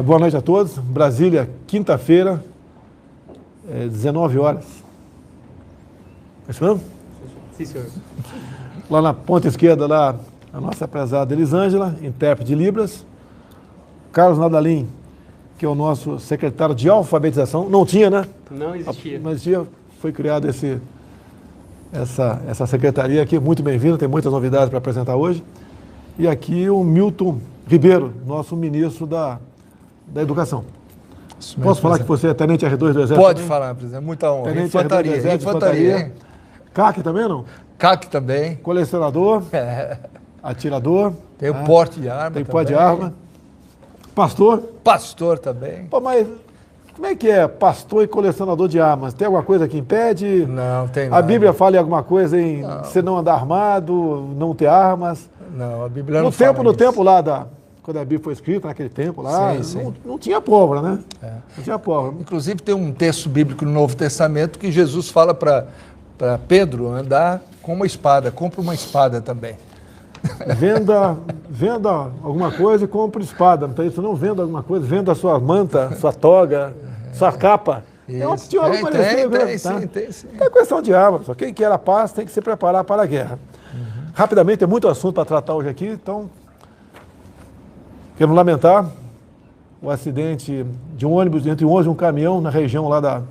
Boa noite a todos. Brasília, quinta-feira, 19 horas. É isso mesmo? Sim, senhor. Lá na ponta esquerda, lá, a nossa prezada Elisângela, intérprete de Libras. Carlos Nadalim, que é o nosso secretário de alfabetização. Não tinha, né? Não existia. Não existia. Foi criada essa secretaria aqui, muito bem-vinda, tem muitas novidades para apresentar hoje. E aqui o Milton Ribeiro, nosso ministro da Educação. Posso falar que você é tenente R2 do Exército? Pode também? falar, presidente. Muita honra. Tenente Infantaria, R2 do Exército, infantaria. infantaria. CAC também, não? CAC também. Colecionador, atirador. Tem o porte de arma. Tem também. porte de arma. Pastor. Pastor também. Pô, mas como é que é pastor e colecionador de armas? Tem alguma coisa que impede? Não, tem A nada. Bíblia fala em alguma coisa em você não andar armado, não ter armas? Não, a Bíblia não No fala tempo lá quando a Bíblia foi escrita, naquele tempo lá, Sim. Não tinha pólvora, né? É. Não tinha pólvora. Inclusive tem um texto bíblico no Novo Testamento que Jesus fala para Pedro andar com uma espada. Compra uma espada também. Venda alguma coisa e compre espada. Não tem isso não? Venda alguma coisa, venda sua manta, sua toga, sua capa. Isso. Tinha algo parecido, né? Tem sim. É questão de arma, só quem quer a paz tem que se preparar para a guerra. Rapidamente, tem muito assunto para tratar hoje aqui, então quero lamentar o acidente de um ônibus entre um ônibus e um caminhão na região lá da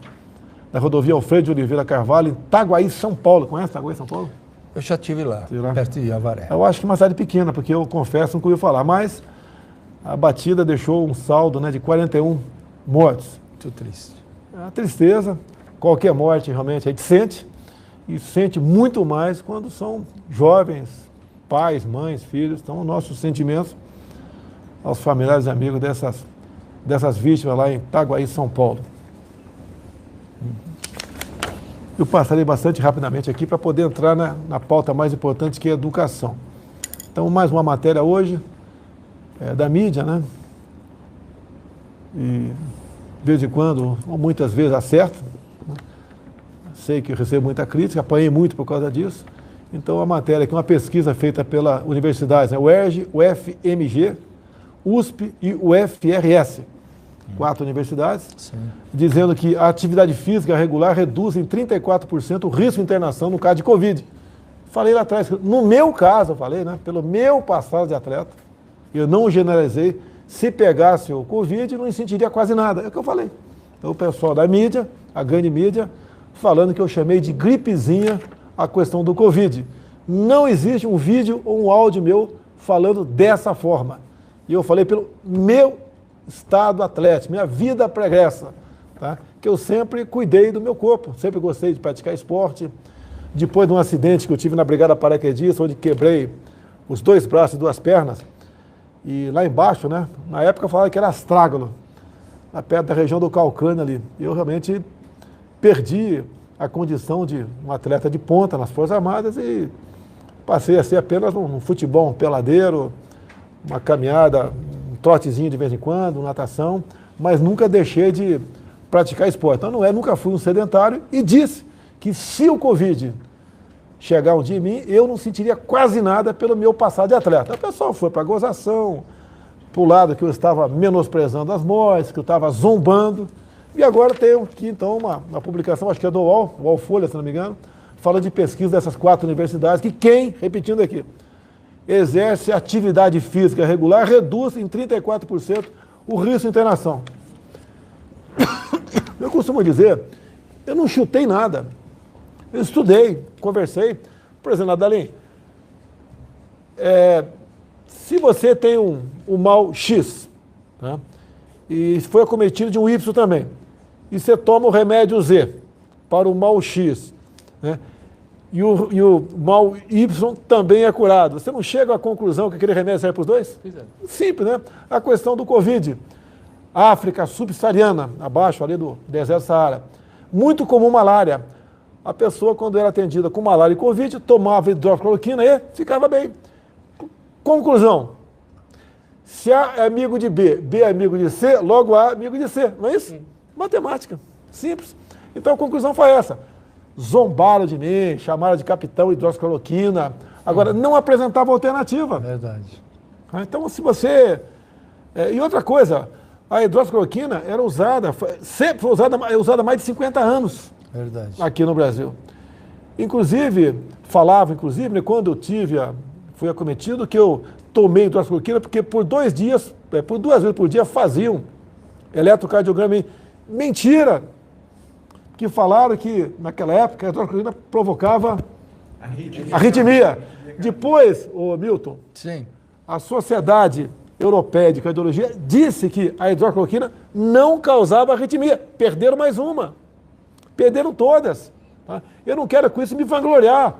rodovia Alfredo de Oliveira Carvalho, em Itaguaí, São Paulo. Conhece Itaguaí, São Paulo? Eu já estive lá, lá, perto de Avaré. Eu acho que uma cidade pequena, porque eu confesso, não ouvi falar, mas a batida deixou um saldo, né, de 41 mortos. Muito triste. É uma tristeza, qualquer morte realmente a gente sente, e sente muito mais quando são jovens, pais, mães, filhos. Então, nossos sentimentos aos familiares e amigos dessas vítimas lá em Itaguaí, São Paulo. Eu passarei bastante rapidamente aqui para poder entrar na pauta mais importante, que é a educação. Então, mais uma matéria hoje, da mídia, né? E, de vez em quando, ou muitas vezes, acerto. Né? Sei que eu recebo muita crítica, apanhei muito por causa disso. Então, a matéria aqui, uma pesquisa feita pela universidade, né? O UERJ, o FMG, USP e o UFRS. 4 universidades, Sim. dizendo que a atividade física regular reduz em 34% o risco de internação no caso de Covid. Falei lá atrás, no meu caso, eu falei, né, pelo meu passado de atleta, eu não generalizei, se pegasse o Covid, não sentiria quase nada. É o que eu falei. Então, o pessoal da mídia, a grande mídia, falando que eu chamei de gripezinha a questão do Covid. Não existe um vídeo ou um áudio meu falando dessa forma. E eu falei pelo meu estado atlético, minha vida pregressa, tá? Que eu sempre cuidei do meu corpo, sempre gostei de praticar esporte. Depois de um acidente que eu tive na Brigada Paraquedista, onde quebrei os 2 braços e 2 pernas, e lá embaixo, né, na época eu falava que era astrágalo, lá perto da região do calcânio ali. Eu realmente perdi a condição de um atleta de ponta nas Forças Armadas e passei a ser apenas um futebol, um peladeiro, uma caminhada, trotezinho de vez em quando, natação, mas nunca deixei de praticar esporte. Então, nunca fui um sedentário e disse que se o Covid chegar um dia em mim, eu não sentiria quase nada pelo meu passado de atleta. O pessoal foi para a gozação, para o lado que eu estava menosprezando as mortes, que eu estava zombando, e agora tenho aqui, então, uma publicação, acho que é do UOL Folha, se não me engano, falando de pesquisa dessas 4 universidades, que quem, repetindo aqui, exerce atividade física regular, reduz em 34% o risco de internação. Eu costumo dizer, eu não chutei nada. Eu estudei, conversei. Por exemplo, Nadalim, se você tem um mal X, né, e foi acometido de um Y também, e você toma o remédio Z para o mal X, né, e o mal Y também é curado. Você não chega à conclusão que aquele remédio serve para os dois? Simples, né? A questão do Covid. África subsaariana, abaixo ali do deserto do Saara. Muito comum malária. A pessoa, quando era atendida com malária e Covid, tomava hidroxicloroquina e ficava bem. Conclusão. Se A é amigo de B, B é amigo de C, logo A é amigo de C. Não é isso? Matemática. Simples. Então a conclusão foi essa. Zombaram de mim, chamaram de capitão hidroxicloroquina. Agora, não apresentava alternativa. Verdade. Então, se você... E outra coisa, A hidroxicloroquina era usada, sempre foi usada, é usada há mais de 50 anos. Verdade. Aqui no Brasil. Inclusive, falava, né, quando eu fui acometido, que eu tomei hidroxicloroquina, porque por 2 dias, por 2 vezes por dia, faziam eletrocardiograma em mim. Mentira! Que falaram que, naquela época, a hidroxicloroquina provocava arritmia. Depois, ô Milton, Sim. a Sociedade Europeia de Cardiologia disse que a hidroxicloroquina não causava arritmia. Perderam mais uma. Perderam todas. Tá? Eu não quero com isso me vangloriar.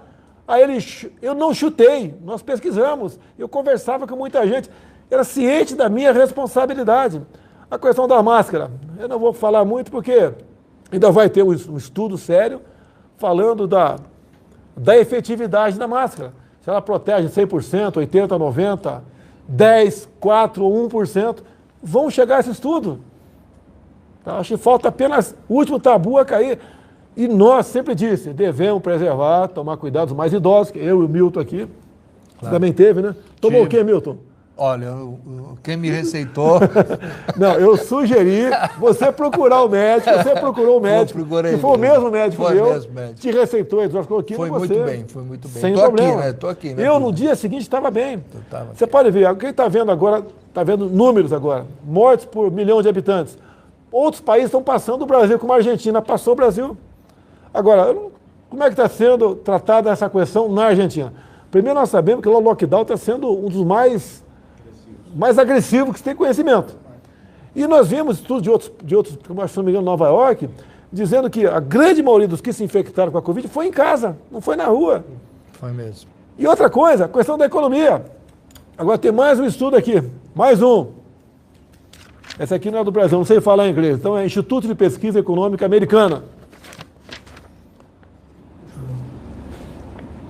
Eu não chutei, nós pesquisamos, eu conversava com muita gente, era ciente da minha responsabilidade. A questão da máscara, eu não vou falar muito porque ainda vai ter um estudo sério falando da efetividade da máscara. Se ela protege 100%, 80%, 90%, 10%, 4% ou 1%, vão chegar a esse estudo. Tá? Acho que falta apenas o último tabu a cair. E nós sempre disse, devemos preservar, tomar cuidado dos mais idosos, que eu e o Milton aqui, você também teve, né? Tomou o quê, Milton? Olha, quem me receitou... Não, eu sugeri você procurar o médico, você procurou o médico, que foi o mesmo médico que receitou a hidroxicloroquina. Foi muito bem, foi muito bem. Sem problema. Tô aqui, né? Eu, no dia seguinte, estava bem. Você pode ver, quem está vendo agora, está vendo números agora, mortes por 1 milhão de habitantes. Outros países estão passando o Brasil, como a Argentina passou o Brasil. Agora, como é que está sendo tratada essa questão na Argentina? Primeiro, nós sabemos que o lockdown está sendo um dos mais agressivos que se tem conhecimento. E nós vimos estudos de outros, como se não me engano, Nova York, dizendo que a grande maioria dos que se infectaram com a Covid foi em casa, não foi na rua. Foi mesmo. E outra coisa, a questão da economia. Agora tem mais um estudo aqui, mais um. Esse aqui não é do Brasil, não sei falar inglês. Então é Instituto de Pesquisa Econômica Americana.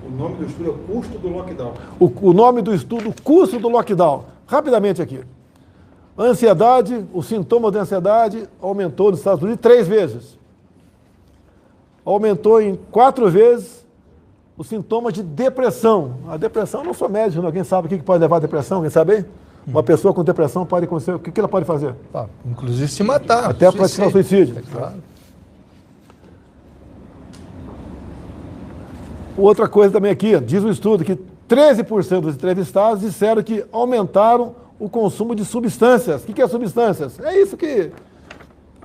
O nome do estudo é o custo do lockdown. O nome do estudo, custo do lockdown. Rapidamente aqui. Ansiedade, o sintoma de ansiedade aumentou nos Estados Unidos 3 vezes. Aumentou em 4 vezes o sintoma de depressão. A depressão, eu não sou médico, não. Quem sabe o que pode levar à depressão? Quem sabe aí? Uma pessoa com depressão pode acontecer. O que ela pode fazer? Inclusive se matar. Até praticar o suicídio. É claro. Outra coisa também aqui, diz o estudo que 13% dos entrevistados disseram que aumentaram o consumo de substâncias. O que é substâncias? É isso que...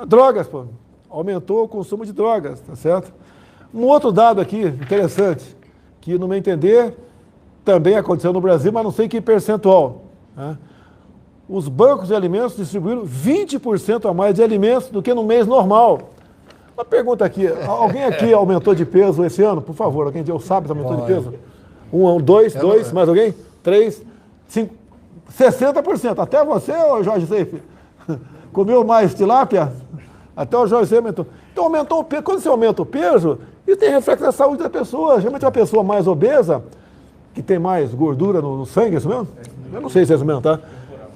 Drogas, pô. Aumentou o consumo de drogas, tá certo? Um outro dado aqui, interessante, que no meu entender, também aconteceu no Brasil, mas não sei que percentual. Né? Os bancos de alimentos distribuíram 20% a mais de alimentos do que no mês normal. Uma pergunta aqui, alguém aqui aumentou de peso esse ano? Por favor, alguém sabe se aumentou de peso? 1, 2, mais alguém? 3, 5, 60%. Até você, Jorge Seife, comeu mais tilápia? Até o Jorge Seife aumentou. Então aumentou o peso. Quando você aumenta o peso, isso tem reflexo na saúde da pessoa. Geralmente uma pessoa mais obesa, que tem mais gordura no sangue, é isso mesmo? Eu não sei se é isso mesmo, tá?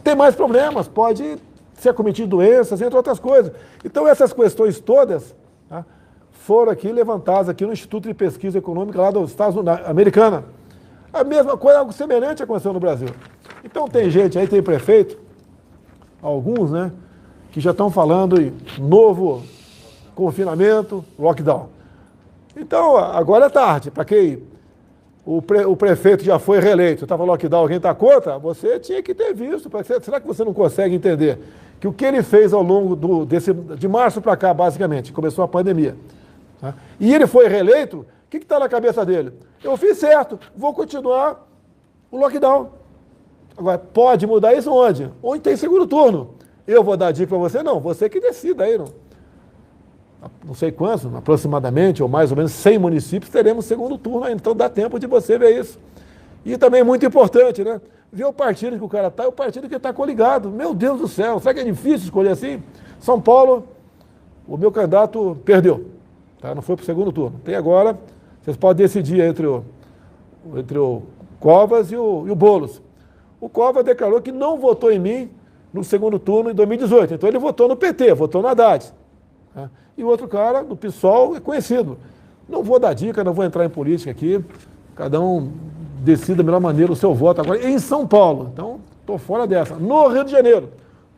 Tem mais problemas, pode ser acometido de doenças, entre outras coisas. Então essas questões todas... Tá? Foram aqui levantadas aqui no Instituto de Pesquisa Econômica lá dos Estados Unidos, americana. A mesma coisa, algo semelhante aconteceu no Brasil. Então tem gente aí, tem prefeito, alguns, né, que já estão falando em novo confinamento, lockdown. Então, agora é tarde, para quem o prefeito já foi reeleito, estava lockdown, alguém está contra, você tinha que ter visto. Será que você não consegue entender que o que ele fez ao longo de março para cá, basicamente, começou a pandemia, tá? E ele foi reeleito, o que está na cabeça dele? Eu fiz certo, vou continuar o lockdown. Agora, pode mudar isso onde? Onde tem segundo turno. Eu vou dar dica para você? Não, você que decida aí. Não sei quantos, aproximadamente, ou mais ou menos 100 municípios, teremos segundo turno ainda. Então dá tempo de você ver isso. E também muito importante, né? Ver o partido que o cara está e o partido que está coligado. Meu Deus do céu, será que é difícil escolher assim? São Paulo, o meu candidato perdeu. Tá? Não foi para o segundo turno. Tem agora, vocês podem decidir entre o Covas e o Boulos. O Covas declarou que não votou em mim no segundo turno em 2018. Então ele votou no PT, votou no Haddad. Tá? E o outro cara, no PSOL, é conhecido. Não vou dar dica, não vou entrar em política aqui. Cada um decida da melhor maneira o seu voto agora. Em São Paulo, então estou fora dessa. No Rio de Janeiro,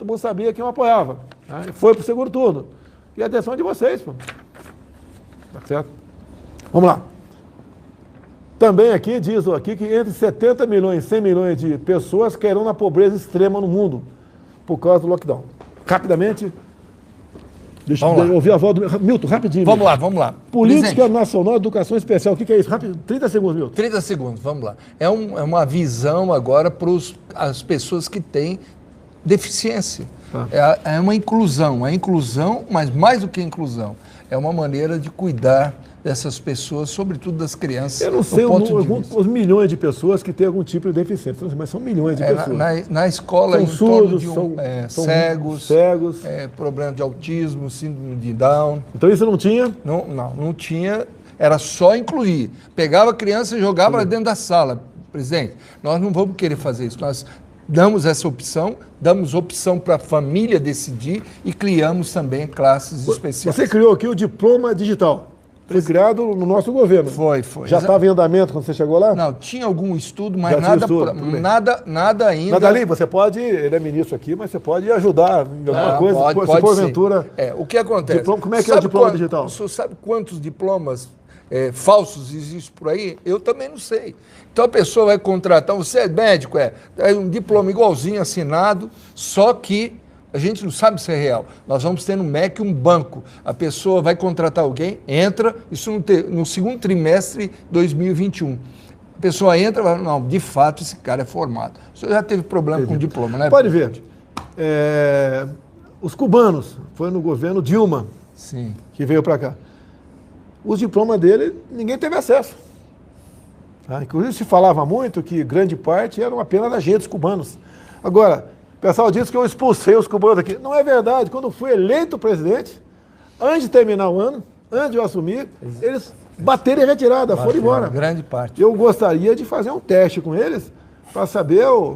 todo mundo sabia quem eu apoiava. Né? Foi para o segundo turno. E a atenção de vocês, pô. Tá certo? Vamos lá. Também aqui diz aqui que entre 70 milhões e 100 milhões de pessoas cairão na pobreza extrema no mundo por causa do lockdown. Rapidamente, deixa eu ouvir a voz do Milton, rapidinho. Vamos lá. Política Presidente, Nacional de Educação Especial, o que é isso? Rápido, 30 segundos, Milton. 30 segundos, vamos lá. É uma visão agora para as pessoas que têm deficiência. É uma inclusão, mas mais do que inclusão, é uma maneira de cuidar dessas pessoas, sobretudo das crianças. Eu não sei os milhões de pessoas que têm algum tipo de deficiência, mas são milhões de pessoas. Na escola, são em surdos, torno de são cegos, problema de autismo, síndrome de Down. Então isso não tinha? Não tinha, era só incluir. Pegava a criança e jogava lá dentro da sala. Presidente, nós não vamos querer fazer isso, nós damos essa opção, damos opção para a família decidir e criamos também classes especiais. Você criou aqui o diploma digital. Foi criado no nosso governo. Foi. Já estava em andamento quando você chegou lá? Não, tinha algum estudo, mas nada ainda. Nadali, você pode, ele é ministro aqui, mas você pode ajudar em alguma coisa, se porventura. O que acontece? Como é que é o diploma digital? O senhor sabe quantos diplomas falsos existem por aí? Eu também não sei. Então a pessoa vai contratar, você é médico, é um diploma igualzinho assinado, só que a gente não sabe se é real. Nós vamos ter no MEC um banco. A pessoa vai contratar alguém, entra, isso no segundo trimestre de 2021. A pessoa entra e fala, não, de fato esse cara é formado. O senhor já teve problema com o diploma, né? Pode ver. Os cubanos, foi no governo Dilma, Sim. que veio para cá. Os diplomas dele, ninguém teve acesso. Tá? Inclusive se falava muito que grande parte eram apenas agentes cubanos. Agora, o pessoal disse que eu expulsei os cubanos aqui. Não é verdade. Quando eu fui eleito presidente, antes de terminar o ano, antes de eu assumir, eles bateram em retirada, foram embora. Grande parte. Eu gostaria de fazer um teste com eles para saber o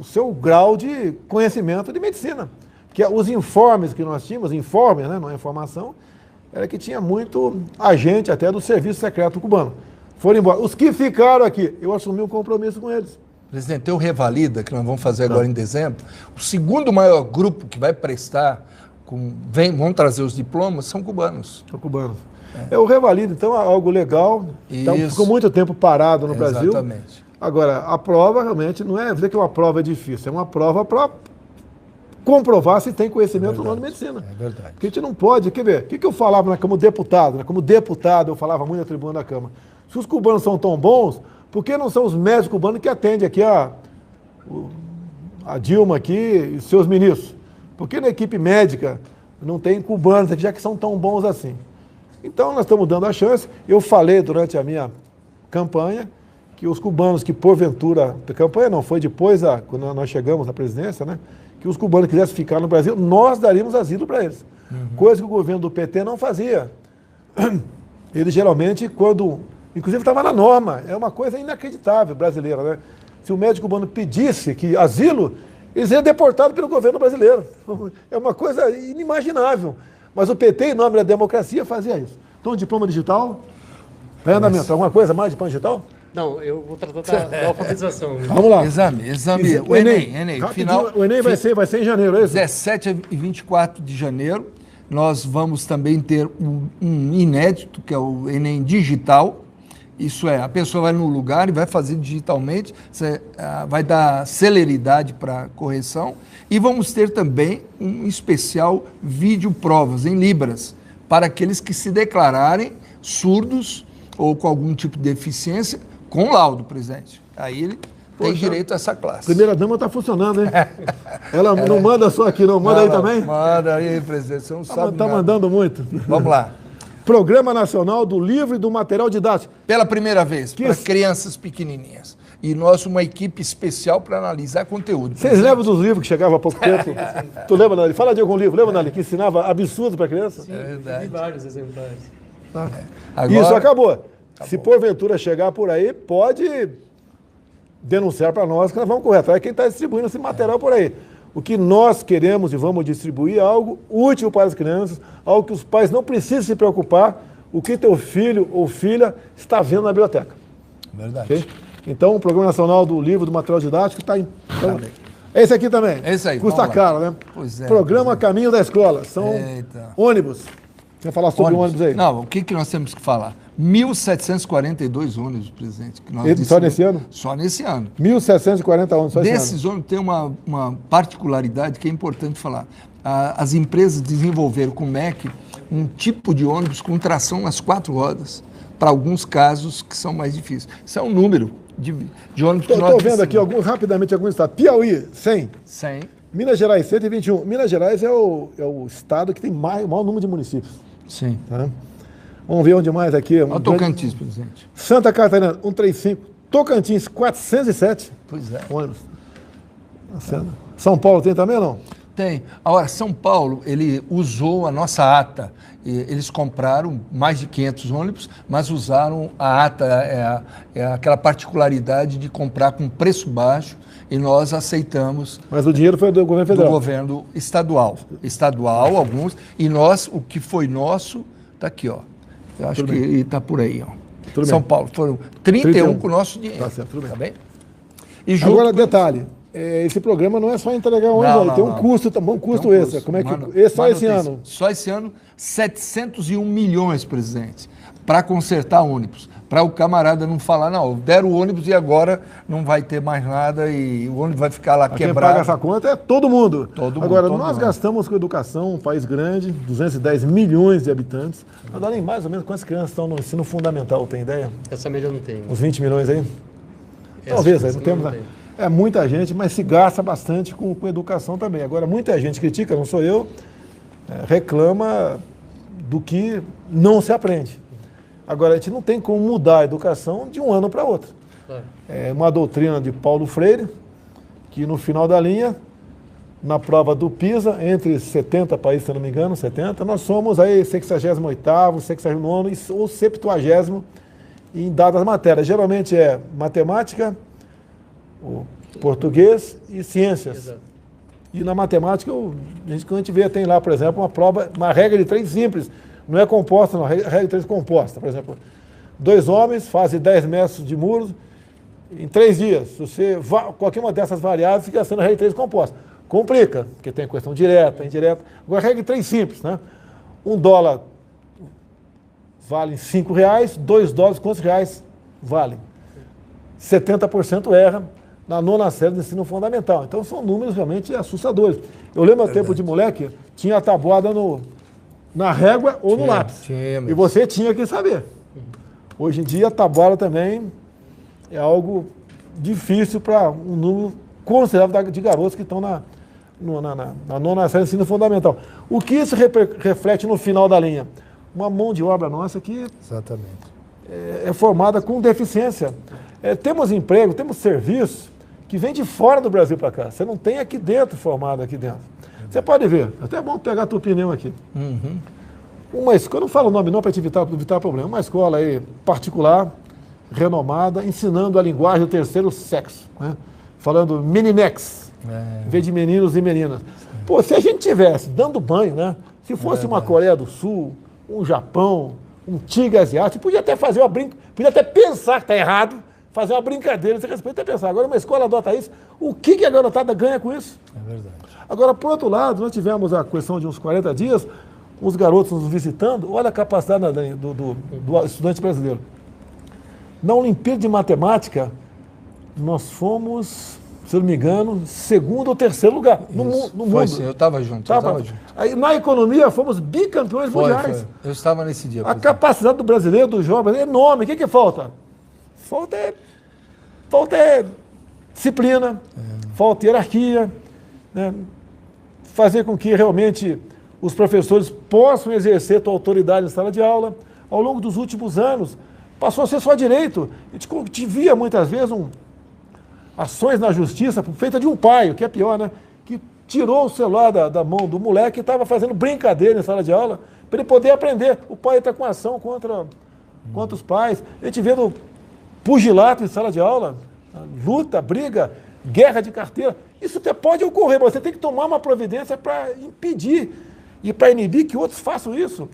seu grau de conhecimento de medicina. Porque os informes que nós tínhamos, informes, né, não é informação, era que tinha muito agente até do Serviço Secreto cubano. Foram embora. Os que ficaram aqui, eu assumi um compromisso com eles. Presidente, tem o Revalida, que nós vamos fazer agora em dezembro. O segundo maior grupo que vai prestar, vão trazer os diplomas, são cubanos. São cubanos. O Revalida, então, é algo legal. Então, ficou muito tempo parado no Brasil. Exatamente. Agora, a prova realmente não é dizer que uma prova é difícil, é uma prova para comprovar se tem conhecimento ou não de medicina. É verdade. Porque a gente não pode, quer ver, o que eu falava como deputado? Como deputado, eu falava muito na tribuna da Câmara. Se os cubanos são tão bons, por que não são os médicos cubanos que atendem aqui a Dilma aqui e seus ministros? Por que na equipe médica não tem cubanos aqui, já que são tão bons assim? Então nós estamos dando a chance. Eu falei durante a minha campanha que os cubanos que porventura, a campanha não, foi depois, quando nós chegamos na presidência, né? Que os cubanos quisessem ficar no Brasil, nós daríamos asilo para eles. Coisa que o governo do PT não fazia. Ele geralmente, inclusive estava na norma, é uma coisa inacreditável brasileira, né? Se o médico cubano pedisse que asilo, eles seriam deportados pelo governo brasileiro. É uma coisa inimaginável. Mas o PT, em nome da democracia, fazia isso. Então, diploma digital, andamento, alguma coisa mais de diploma digital? Não, eu vou tratar da alfabetização. Vamos lá. Exame. O Enem. Final, o Enem vai ser em janeiro, é isso? 17 e 24 de janeiro. Nós vamos também ter um inédito, que é o Enem digital. Isso é, a pessoa vai no lugar e vai fazer digitalmente, vai dar celeridade para a correção. E vamos ter também um especial vídeo provas em Libras, para aqueles que se declararem surdos ou com algum tipo de deficiência, com laudo, presidente. Aí ele tem direito a essa classe. Primeira dama está funcionando, hein? Ela não manda só aqui, não. Manda aí também? Manda aí, presidente. Você não sabe Está mandando muito. Vamos lá. Programa Nacional do Livro e do Material Didático. Pela primeira vez, para crianças pequenininhas. E nós, uma equipe especial para analisar conteúdo. Vocês lembram dos livros que chegavam há pouco tempo? Tu lembra, Nali? Fala de algum livro. Lembra, Nali, que ensinava absurdo para criança? Sim, vi vários exemplares. Agora, isso acabou. Se porventura chegar por aí, pode denunciar para nós que nós vamos correr atrás de quem está distribuindo esse material por aí. O que nós queremos e vamos distribuir é algo útil para as crianças, algo que os pais não precisam se preocupar, o que teu filho ou filha está vendo na biblioteca. Verdade. Okay? Então, o Programa Nacional do Livro do Material Didático está Esse aqui também. Esse aí, custa vamos lá. caro, né? Pois é, Programa pois é. Caminho da Escola. São Eita. ônibus. Você vai falar sobre ônibus aí? Não, o que nós temos que falar? 1.742 ônibus, presidente. Que nós Só nesse ano? Só nesse ano. 1.740 ônibus só esse ano. Desses ônibus tem uma particularidade que é importante falar. As empresas desenvolveram com o MEC um tipo de ônibus com tração nas 4 rodas, para alguns casos que são mais difíceis. Isso é um número de ônibus que nós Estou vendo aqui rapidamente alguns estados. Piauí, 100. 100. Minas Gerais, 121. Minas Gerais é o estado que tem o maior número de municípios. Sim. Tá? Vamos ver onde mais aqui. Olha o Tocantins, presidente. Santa Catarina, 135. Tocantins, 407 Pois é. ônibus. São Paulo tem também ou não? Tem. Agora, São Paulo, ele usou a nossa ata. Eles compraram mais de 500 ônibus, mas usaram a ata, aquela particularidade de comprar com preço baixo, e nós aceitamos. Mas o dinheiro foi do governo federal? Do governo estadual. Estadual, alguns. E nós, o que foi nosso, está aqui, ó. Eu acho que está por aí, ó. Tudo São bem. Paulo, foram 31 com o nosso dinheiro. Tá certo, tudo bem. Tá bem? E junto Agora, com- detalhe. Esse programa não é só entregar ônibus, Não, ele não, tem um não. custo também, um custo Tem um extra. custo. Como é que Manu- só esse manutenção. ano? Só esse ano, 701 milhões, presidente, para consertar ônibus. Para o camarada não falar, não, deram o ônibus e agora não vai ter mais nada e o ônibus vai ficar lá Quem quebrado. paga essa conta é todo mundo. Todo mundo, Agora, todo nós mundo. gastamos com educação, um país grande, 210 milhões de habitantes. Agora, nem mais ou menos quantas crianças estão no ensino fundamental, tem ideia? Essa média eu não tenho. Uns 20 milhões aí? Essa Talvez, aí essa não temos. não Né? tenho. É muita gente, mas se gasta bastante com educação também. Agora, muita gente critica, não sou eu, reclama do que não se aprende. Agora, a gente não tem como mudar a educação de um ano para outro. Claro. É uma doutrina de Paulo Freire, que no final da linha, na prova do PISA, entre 70 países, se eu não me engano, 70, nós somos aí 68º, 69º ou 70º em dadas matérias. Geralmente é matemática, o português e ciências. Exato. E na matemática, quando a gente vê, tem lá, por exemplo, uma prova, uma regra de 3 simples. Não é composta, não, regra de 3 composta. Por exemplo, 2 homens fazem 10 metros de muros em 3 dias. Se você, qualquer uma dessas variáveis fica sendo a regra de 3 composta. Complica, porque tem questão direta, indireta. Agora, regra de 3 simples, né? $1 vale R$5, $2, quantos reais valem? 70% erra na 9ª série do ensino fundamental. Então, são números realmente assustadores. Eu lembro, no tempo de moleque, tinha a tabuada na régua ou no lápis. tinha, E você tinha que saber. Hoje em dia, a tabuada também é algo difícil para um número considerável de garotos que estão na 9ª série do ensino fundamental. O que isso reflete no final da linha? Uma mão de obra nossa que Exatamente. é formada com deficiência. Temos emprego, temos serviço que vem de fora do Brasil para cá. Você não tem aqui dentro, formado aqui dentro. Você pode ver, até é bom pegar a tua opinião aqui. Uhum. Uma escola, eu não falo o nome não para te evitar problema, uma escola aí particular, renomada, ensinando a linguagem do terceiro sexo, né? Falando meninex, em vez de meninos e meninas. Pô, se a gente tivesse dando banho, né? Se fosse uma Coreia do Sul, um Japão, um tigre asiático, podia até fazer uma podia até pensar que está errado, fazer uma brincadeira, você respeita até pensar. Agora, uma escola adota isso, o que a garotada ganha com isso? É verdade. Agora, por outro lado, nós tivemos a questão de uns 40 dias, os garotos nos visitando, olha a capacidade do estudante brasileiro. Na Olimpíada de Matemática, nós fomos, se eu não me engano, 2º ou 3º lugar no mundo. Foi sim, eu estava junto. Aí, na economia, fomos bicampeões mundiais. Foi. Eu estava nesse dia. A capacidade do brasileiro, do jovem, é enorme. O que falta? Falta é disciplina, falta hierarquia, né? Fazer com que realmente os professores possam exercer sua autoridade em sala de aula. Ao longo dos últimos anos, passou a ser só direito. A gente via muitas vezes ações na justiça feitas de um pai, o que é pior, né? Que tirou o celular da mão do moleque e estava fazendo brincadeira em sala de aula para ele poder aprender. O pai está com ação contra os pais. A gente vendo pugilato em sala de aula, luta, briga, guerra de carteira. Isso até pode ocorrer, mas você tem que tomar uma providência para impedir e para inibir que outros façam isso.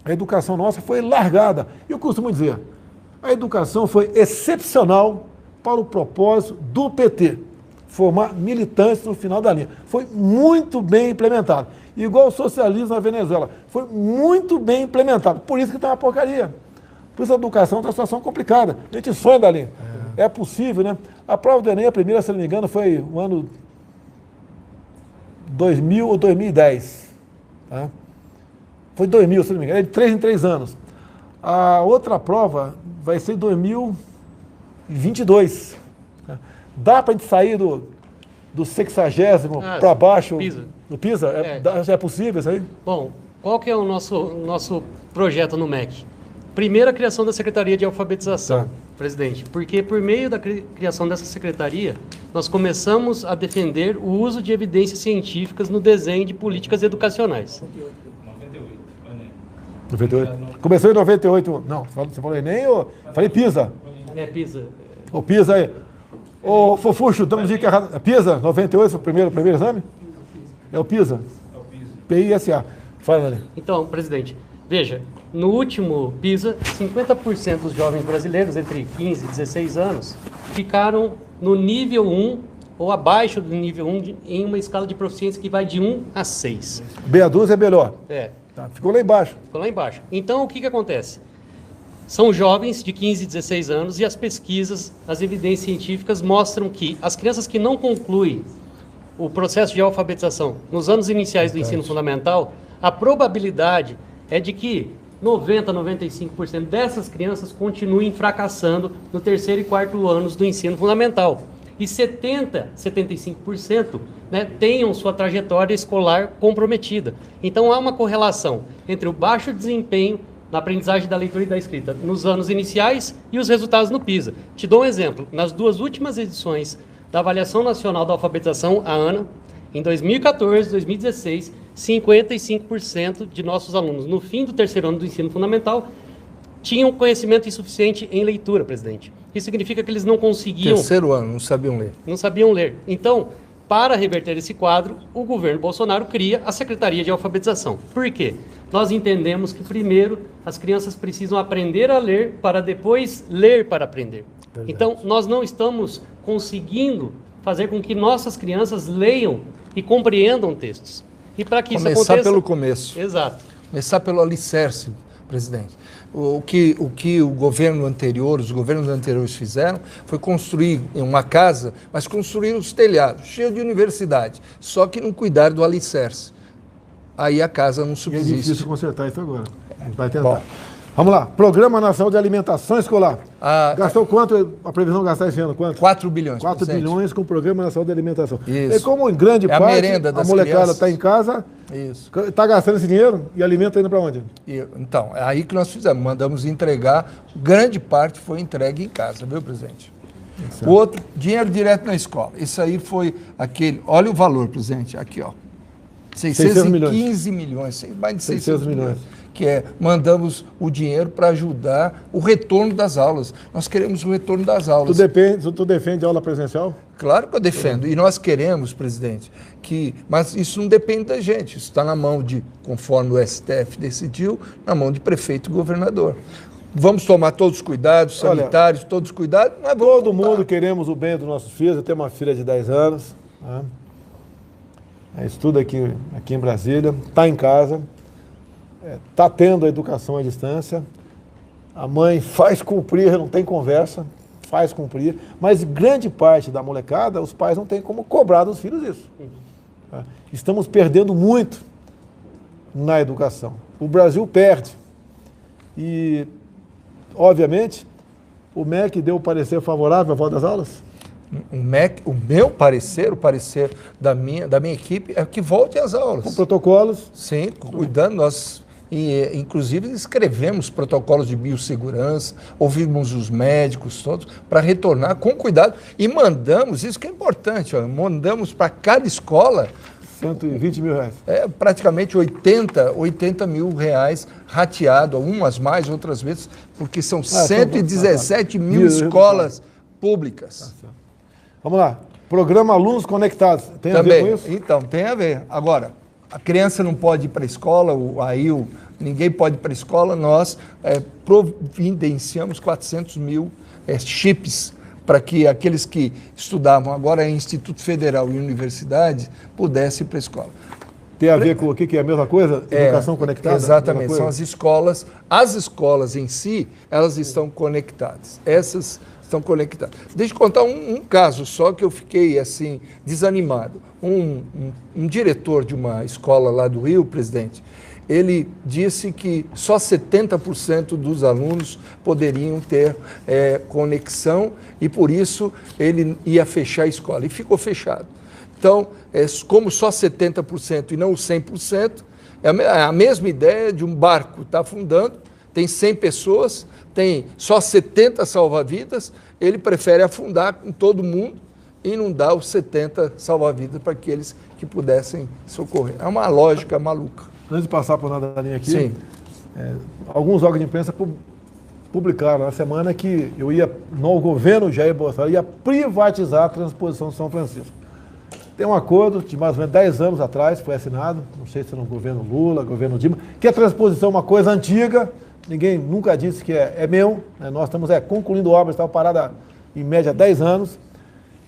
A educação nossa foi largada. Eu costumo dizer, a educação foi excepcional para o propósito do PT. formar militantes no final da linha. Foi muito bem implementado. Igual o socialismo na Venezuela. Foi muito bem implementado. Por isso que está uma porcaria. Por isso a educação está uma situação complicada. A gente sonha dali. É possível, né? A prova do Enem, a primeira, se não me engano, foi no ano 2000 ou 2010. Tá? Foi 2000, se não me engano. É de 3 em 3 anos. A outra prova vai ser em 2022. Tá? Dá para a gente sair do 60º para baixo PISA. do PISA? É possível isso aí? Bom, qual que é o nosso projeto no MEC? Primeiro, a criação da Secretaria de Alfabetização, presidente, porque por meio da criação dessa secretaria, nós começamos a defender o uso de evidências científicas no desenho de políticas educacionais. 98. Começou em 98. Não, você falou Enem ou... Falei PISA. É, PISA. O PISA aí. Ô, Fofuxo, estamos dizendo que é errado. Pisa, 98 foi o primeiro exame? É o PISA? É o PISA. PISA. Fala, ali. Então, presidente, veja, no último PISA, 50% dos jovens brasileiros entre 15 e 16 anos ficaram no nível 1 ou abaixo do nível 1 em uma escala de proficiência que vai de 1 a 6. B12 é melhor. É. Tá, ficou lá embaixo. Ficou lá embaixo. Então, o que acontece? São jovens de 15 e 16 anos e as pesquisas, as evidências científicas mostram que as crianças que não concluem o processo de alfabetização nos anos iniciais do ensino fundamental, a probabilidade é de que 90% a 95% dessas crianças continuem fracassando no terceiro e quarto anos do ensino fundamental. E 70% a 75% tenham sua trajetória escolar comprometida. Então, há uma correlação entre o baixo desempenho na aprendizagem da leitura e da escrita nos anos iniciais e os resultados no PISA. Te dou um exemplo. Nas 2 últimas edições da Avaliação Nacional da Alfabetização, a ANA, em 2014 e 2016, 55% de nossos alunos, no fim do terceiro ano do ensino fundamental, tinham conhecimento insuficiente em leitura, presidente. Isso significa que eles não conseguiam... Terceiro ano, não sabiam ler. Não sabiam ler. Então, para reverter esse quadro, o governo Bolsonaro cria a Secretaria de Alfabetização. Por quê? Nós entendemos que, primeiro, as crianças precisam aprender a ler para depois ler para aprender. Verdade. Então, nós não estamos conseguindo fazer com que nossas crianças leiam e compreendam textos. E para que isso aconteça... Começar pelo começo. Exato. Começar pelo alicerce, presidente. O que o governo anterior, os governos anteriores fizeram foi construir uma casa, mas construir os telhados, cheio de universidade, só que não cuidar do alicerce. Aí a casa não subsiste. E é difícil consertar isso agora. A gente vai tentar. Bom. Vamos lá. Programa Nacional de Alimentação Escolar. Gastou quanto? A previsão de gastar esse ano? Quanto? 4 bilhões. 4 bilhões com o Programa Nacional de Alimentação. Isso. E como em grande parte a molecada está em casa, está gastando esse dinheiro e alimenta indo para onde? Então, é aí que nós fizemos. Mandamos entregar, grande parte foi entregue em casa, viu, presidente? O outro, dinheiro direto na escola. Isso aí foi aquele... Olha o valor, presidente, aqui, ó. 615 milhões, mais de 600 milhões. Que é, mandamos o dinheiro para ajudar o retorno das aulas. Nós queremos o retorno das aulas. Tu defende aula presencial? Claro que eu defendo. E nós queremos, presidente, mas isso não depende da gente. Isso está na mão de, conforme o STF decidiu, na mão de prefeito e governador. Vamos tomar todos os cuidados sanitários, todos os cuidados. Todo mundo queremos o bem dos nossos filhos. Eu tenho uma filha de 10 anos. Né? Estuda aqui em Brasília, está em casa. Está tendo a educação à distância, a mãe faz cumprir, não tem conversa, faz cumprir, mas grande parte da molecada, os pais não têm como cobrar dos filhos isso. Estamos perdendo muito na educação. O Brasil perde. E, obviamente, o MEC deu o parecer favorável à volta das aulas? O meu parecer, o parecer da minha equipe, é que volte às aulas. Com protocolos? Sim, cuidando, nós... inclusive, escrevemos protocolos de biossegurança, ouvimos os médicos todos, para retornar com cuidado. E mandamos, isso que é importante, mandamos para cada escola... 120 mil reais. Praticamente 80 mil reais rateado, umas mais, outras vezes, porque são 117 mil escolas públicas. Vamos lá. Programa Alunos Conectados. Tem a ver com isso? Então, tem a ver. Agora, a criança não pode ir para a escola, ninguém pode ir para a escola, nós providenciamos 400 mil chips para que aqueles que estudavam agora em Instituto Federal e universidade pudessem ir para a escola. Tem a ver com o que é a mesma coisa? Educação conectada? Exatamente, são as escolas em si, elas estão conectadas, essas estão conectadas. Deixa eu contar um caso só que eu fiquei assim, desanimado. Um diretor de uma escola lá do Rio, presidente, ele disse que só 70% dos alunos poderiam ter conexão e por isso ele ia fechar a escola, e ficou fechado. Então, como só 70% e não 100%, é a mesma ideia de um barco está afundando, tem 100 pessoas, tem só 70 salva-vidas, ele prefere afundar com todo mundo e não dar os 70 salva-vidas para aqueles que pudessem socorrer. É uma lógica maluca. Antes de passar por nada da linha aqui, Sim. Alguns órgãos de imprensa publicaram na semana que no governo Jair Bolsonaro ia privatizar a transposição de São Francisco. Tem um acordo de mais ou menos 10 anos atrás, foi assinado, não sei se no governo Lula, governo Dilma, que a transposição é uma coisa antiga, ninguém nunca disse que é meu, né? Nós estamos concluindo obras, estava parada em média 10 anos,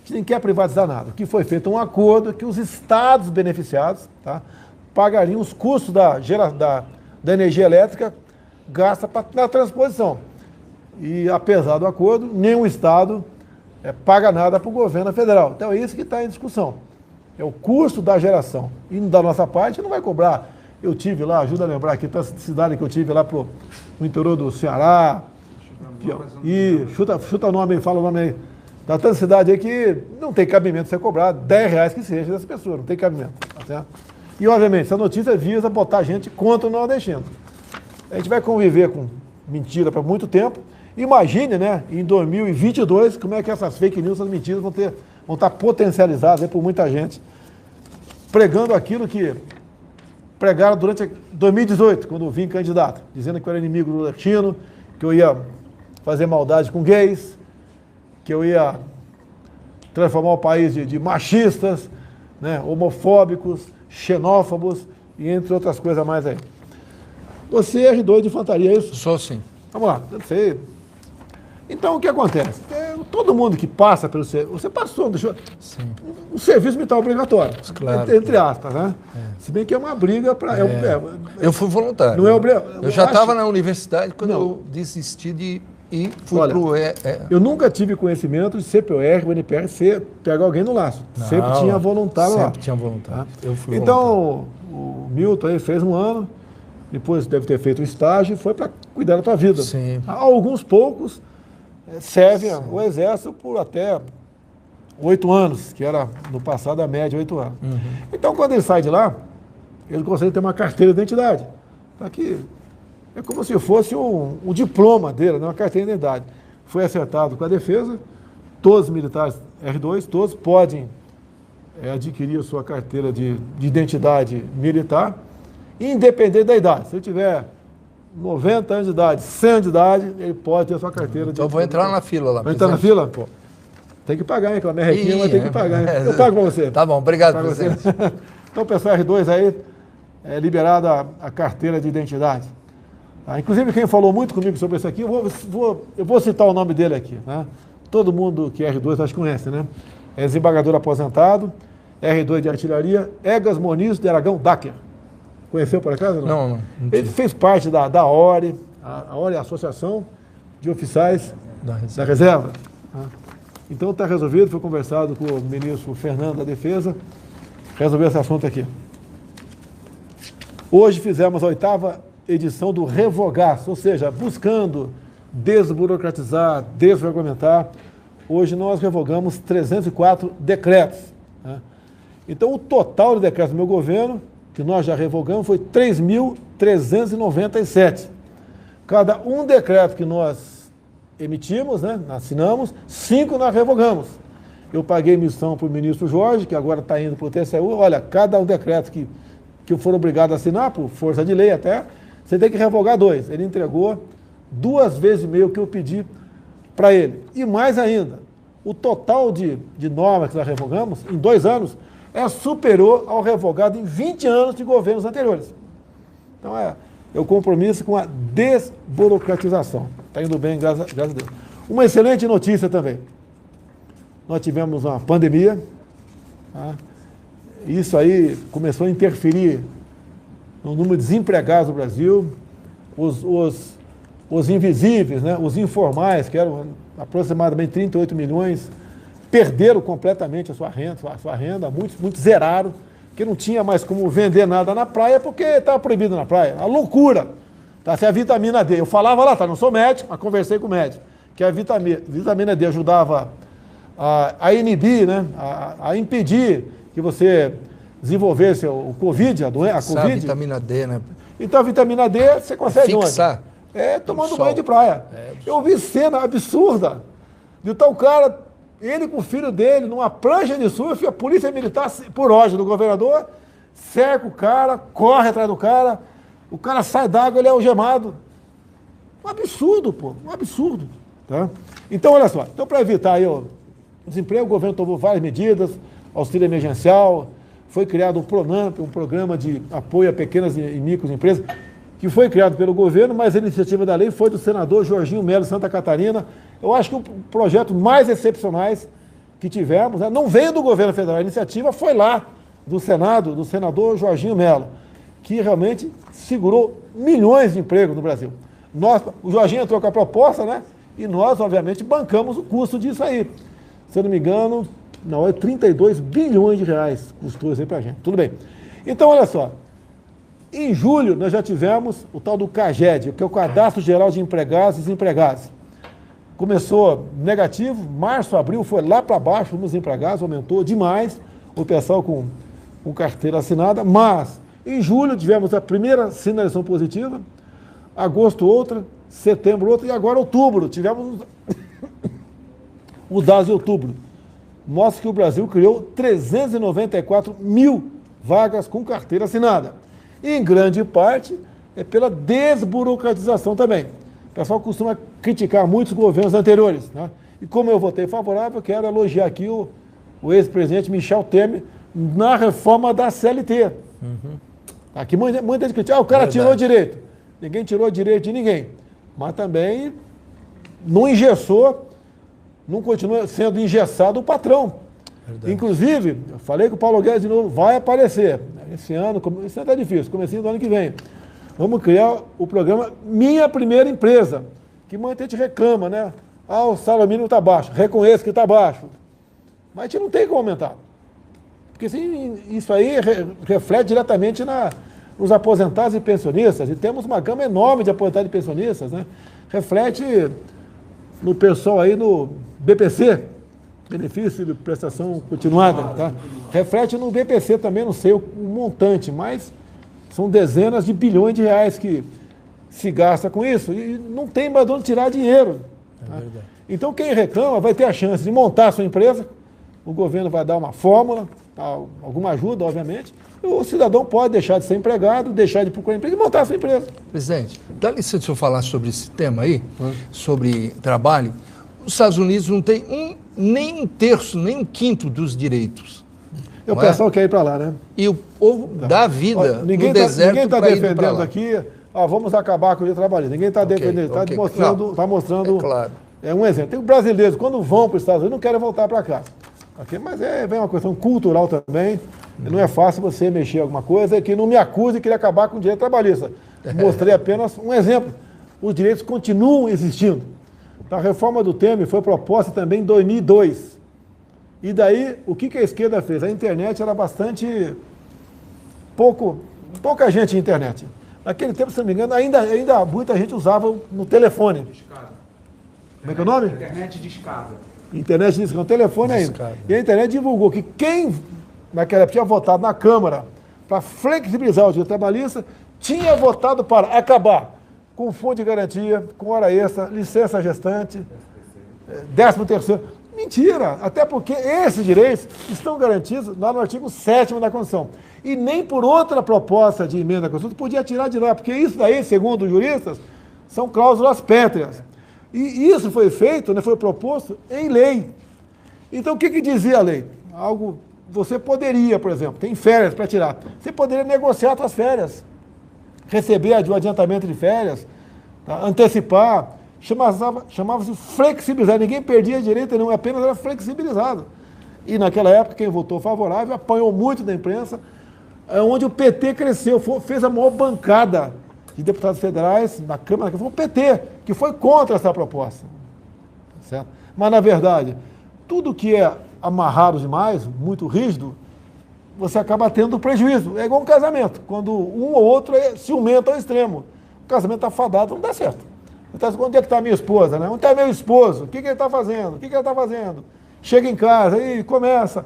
que ninguém quer privatizar nada. O que foi feito um acordo que os estados beneficiados, tá, pagariam os custos da energia elétrica gasta na transposição. E apesar do acordo, nenhum estado paga nada para o governo federal. Então é isso que está em discussão. É o custo da geração. E da nossa parte não vai cobrar. Eu tive lá, ajuda a lembrar aqui, tanta cidade que eu tive lá no interior do Ceará. E chuta o nome aí, fala o nome aí. Da tanta cidade aí que não tem cabimento você cobrar R$10 que seja dessa pessoa, não tem cabimento. Tá certo? E obviamente, essa notícia visa botar a gente contra o nordestino. A gente vai conviver com mentira por muito tempo. Imagine, né, em 2022, como é que essas fake news, essas mentiras vão estar potencializadas por muita gente, pregando aquilo que pregaram durante 2018, quando eu vim candidato, dizendo que eu era inimigo do latino, que eu ia fazer maldade com gays, que eu ia transformar o país de machistas, né, homofóbicos, xenófobos e entre outras coisas mais aí. Você é R2 de infantaria, é isso? Sou sim. Vamos lá, você... Então, o que acontece? Todo mundo que passa pelo serviço... Você passou, o serviço militar obrigatório, claro, entre aspas, né? Se bem que é uma briga para... eu fui voluntário. Não é obrigatório. Eu já estava na universidade quando eu desisti e fui para o... Eu nunca tive conhecimento de CPOR, o NPR, pegar alguém no laço. Não, sempre tinha voluntário lá. Sempre tinha voluntário. Tá? Eu fui então, o Milton aí fez um ano, depois deve ter feito um estágio e foi para cuidar da tua vida. Sim. Alguns poucos servem o Exército por até 8 anos, que era no passado a média 8 anos. Uhum. Então, quando ele sai de lá, ele consegue ter uma carteira de identidade. Aqui é como se fosse um diploma dele, né? Uma carteira de identidade. Foi acertado com a defesa, todos os militares R2, todos podem adquirir a sua carteira de identidade militar, independente da idade. Se ele tiver 90 anos de idade, 100 anos de idade, ele pode ter a sua carteira. Então eu vou entrar na fila lá. Vai entrar na fila? Pô. Tem que pagar, hein? Aquela merrequinha vai ter que pagar, hein? Eu pago para você. Tá bom, obrigado, presidente. Então, o pessoal R2 aí, é liberada a carteira de identidade. Tá? Inclusive, quem falou muito comigo sobre isso aqui, eu vou citar o nome dele aqui. Né? Todo mundo que é R2 acho que conhece, né? É desembargador aposentado, R2 de artilharia, Egas Moniz de Aragão Dacker. Conheceu por acaso? Não. Ele fez parte da ORE, a ORE é a Associação de Oficiais da Reserva. Então está resolvido, foi conversado com o ministro Fernando da Defesa, resolveu esse assunto aqui. Hoje fizemos a 8ª edição do Revogaço, ou seja, buscando desburocratizar, desregulamentar. Hoje nós revogamos 304 decretos. Né? Então o total de decretos do meu governo, que nós já revogamos, foi 3.397. Cada um decreto que nós emitimos, né, assinamos, 5 nós revogamos. Eu paguei missão para o ministro Jorge, que agora está indo para o TCU. Olha, cada um decreto que eu for obrigado a assinar, por força de lei até, você tem que revogar 2. Ele entregou 2,5 vezes que eu pedi para ele. E mais ainda, o total de normas que nós revogamos, em 2 anos, superior ao revogado em 20 anos de governos anteriores. Então, é o compromisso com a desburocratização. Está indo bem, graças a Deus. Uma excelente notícia também. nós tivemos uma pandemia, tá? Isso aí começou a interferir no número de desempregados do Brasil, os invisíveis, né? Os informais, que eram aproximadamente 38 milhões, perderam completamente a sua renda, muitos zeraram, que não tinha mais como vender nada na praia, porque estava proibido na praia. A loucura. Tá? Se a vitamina D, eu falava lá, tá? Não sou médico, mas conversei com o médico, que a vitamina D ajudava a inibir, né? A impedir que você desenvolvesse o Covid, a Covid. A vitamina D, né? Então a vitamina D você consegue fixar. Onde? Tomando banho de praia. Eu vi cena absurda de tal cara, ele com o filho dele, numa prancha de surf, a polícia militar, por ordem do governador, cerca o cara, corre atrás do cara, o cara sai d'água, ele é algemado. Um absurdo, pô, um absurdo. Tá? Então, olha só, então para evitar aí o desemprego, o governo tomou várias medidas, auxílio emergencial, foi criado o PRONAMP, um programa de apoio a pequenas e microempresas, que foi criado pelo governo, mas a iniciativa da lei foi do senador Jorginho Melo, Santa Catarina. Eu acho que o projeto mais excepcionais que tivemos, né, não veio do governo federal, a iniciativa foi lá do Senado, do senador Jorginho Melo, que realmente segurou milhões de empregos no Brasil. O Jorginho entrou com a proposta, né? E nós, obviamente, bancamos o custo disso aí. Se eu não me engano, não, é 32 bilhões de reais custou isso aí para a gente. Tudo bem. Então, olha só. Em julho, nós já tivemos o tal do CAGED, que é o Cadastro Geral de Empregados e Desempregados. Começou negativo, março, abril, foi lá para baixo nos empregados, aumentou demais o pessoal com carteira assinada, mas em julho tivemos a primeira sinalização positiva, agosto outra, setembro outra, e agora outubro, tivemos os dados de outubro. Mostra que o Brasil criou 394 mil vagas com carteira assinada. E, em grande parte, é pela desburocratização também. O pessoal costuma criticar muitos governos anteriores, né? E como eu votei favorável, eu quero elogiar aqui o ex-presidente Michel Temer na reforma da CLT. Aqui muita gente critica, o cara tirou direito. Ninguém tirou direito de ninguém. Mas também não engessou, não continua sendo engessado o patrão. Verdade. Inclusive, eu falei que o Paulo Guedes de novo vai aparecer. Esse ano está difícil, comecinho do ano que vem. Vamos criar o programa Minha Primeira Empresa, que muita gente reclama, né? O salário mínimo está baixo, reconheço que está baixo. Mas a gente não tem como aumentar. Porque assim, isso aí reflete diretamente nos aposentados e pensionistas, e temos uma gama enorme de aposentados e pensionistas, né? Reflete no pessoal aí no BPC, benefício de prestação continuada, tá? Reflete no BPC também, não sei o montante, mas são dezenas de bilhões de reais que se gasta com isso e não tem mais de onde tirar dinheiro. Tá? Então quem reclama vai ter a chance de montar a sua empresa, o governo vai dar uma fórmula, alguma ajuda, obviamente, e o cidadão pode deixar de ser empregado, deixar de procurar emprego e montar a sua empresa. Presidente, dá licença eu falar sobre esse tema aí, sobre trabalho. Os Estados Unidos não tem nem um terço, nem um quinto dos direitos. O pessoal quer ir para lá, né? E o povo dá vida no deserto. Ninguém está defendendo aqui, vamos acabar com o trabalho. Ninguém está defendendo, está mostrando claro. Um exemplo. Tem brasileiros, quando vão para os Estados Unidos, não querem voltar para cá. Mas vem uma questão cultural também. Não é fácil você mexer em alguma coisa que não me acuse de querer acabar com o direito trabalhista. Mostrei apenas um exemplo. Os direitos continuam existindo. A reforma do Temer foi proposta também em 2002. E daí, o que a esquerda fez? A internet era bastante... pouca gente na internet. Naquele tempo, se não me engano, ainda muita gente usava no telefone. Discada. Como é que é o nome? Internet de escada. Internet de escada, o telefone ainda. E a internet divulgou que quem naquela época tinha votado na Câmara para flexibilizar o direito trabalhista, tinha votado para acabar com fundo de garantia, com hora extra, licença gestante, 13º. Mentira! Até porque esses direitos estão garantidos lá no artigo 7º da Constituição. E nem por outra proposta de emenda da Constituição podia tirar de lá, porque isso daí, segundo os juristas, são cláusulas pétreas. E isso foi feito, né, foi proposto em lei. Então, o que dizia a lei? Você poderia, por exemplo, tem férias para tirar, você poderia negociar suas férias, receber o adiantamento de férias, tá? Antecipar, chamava-se flexibilizar, ninguém perdia direito nenhum, apenas era flexibilizado. E naquela época, quem votou favorável apanhou muito da imprensa, onde o PT cresceu, fez a maior bancada de deputados federais na Câmara, que foi o PT, que foi contra essa proposta. Certo? Mas, na verdade, tudo que é amarrado demais, muito rígido, você acaba tendo prejuízo. É igual um casamento, quando um ou outro é ciumento ao extremo. O casamento está fadado, não dá certo. Então, onde é que está a minha esposa? Né? Onde está meu esposo? O que ele está fazendo? O que ele está fazendo? Chega em casa e começa.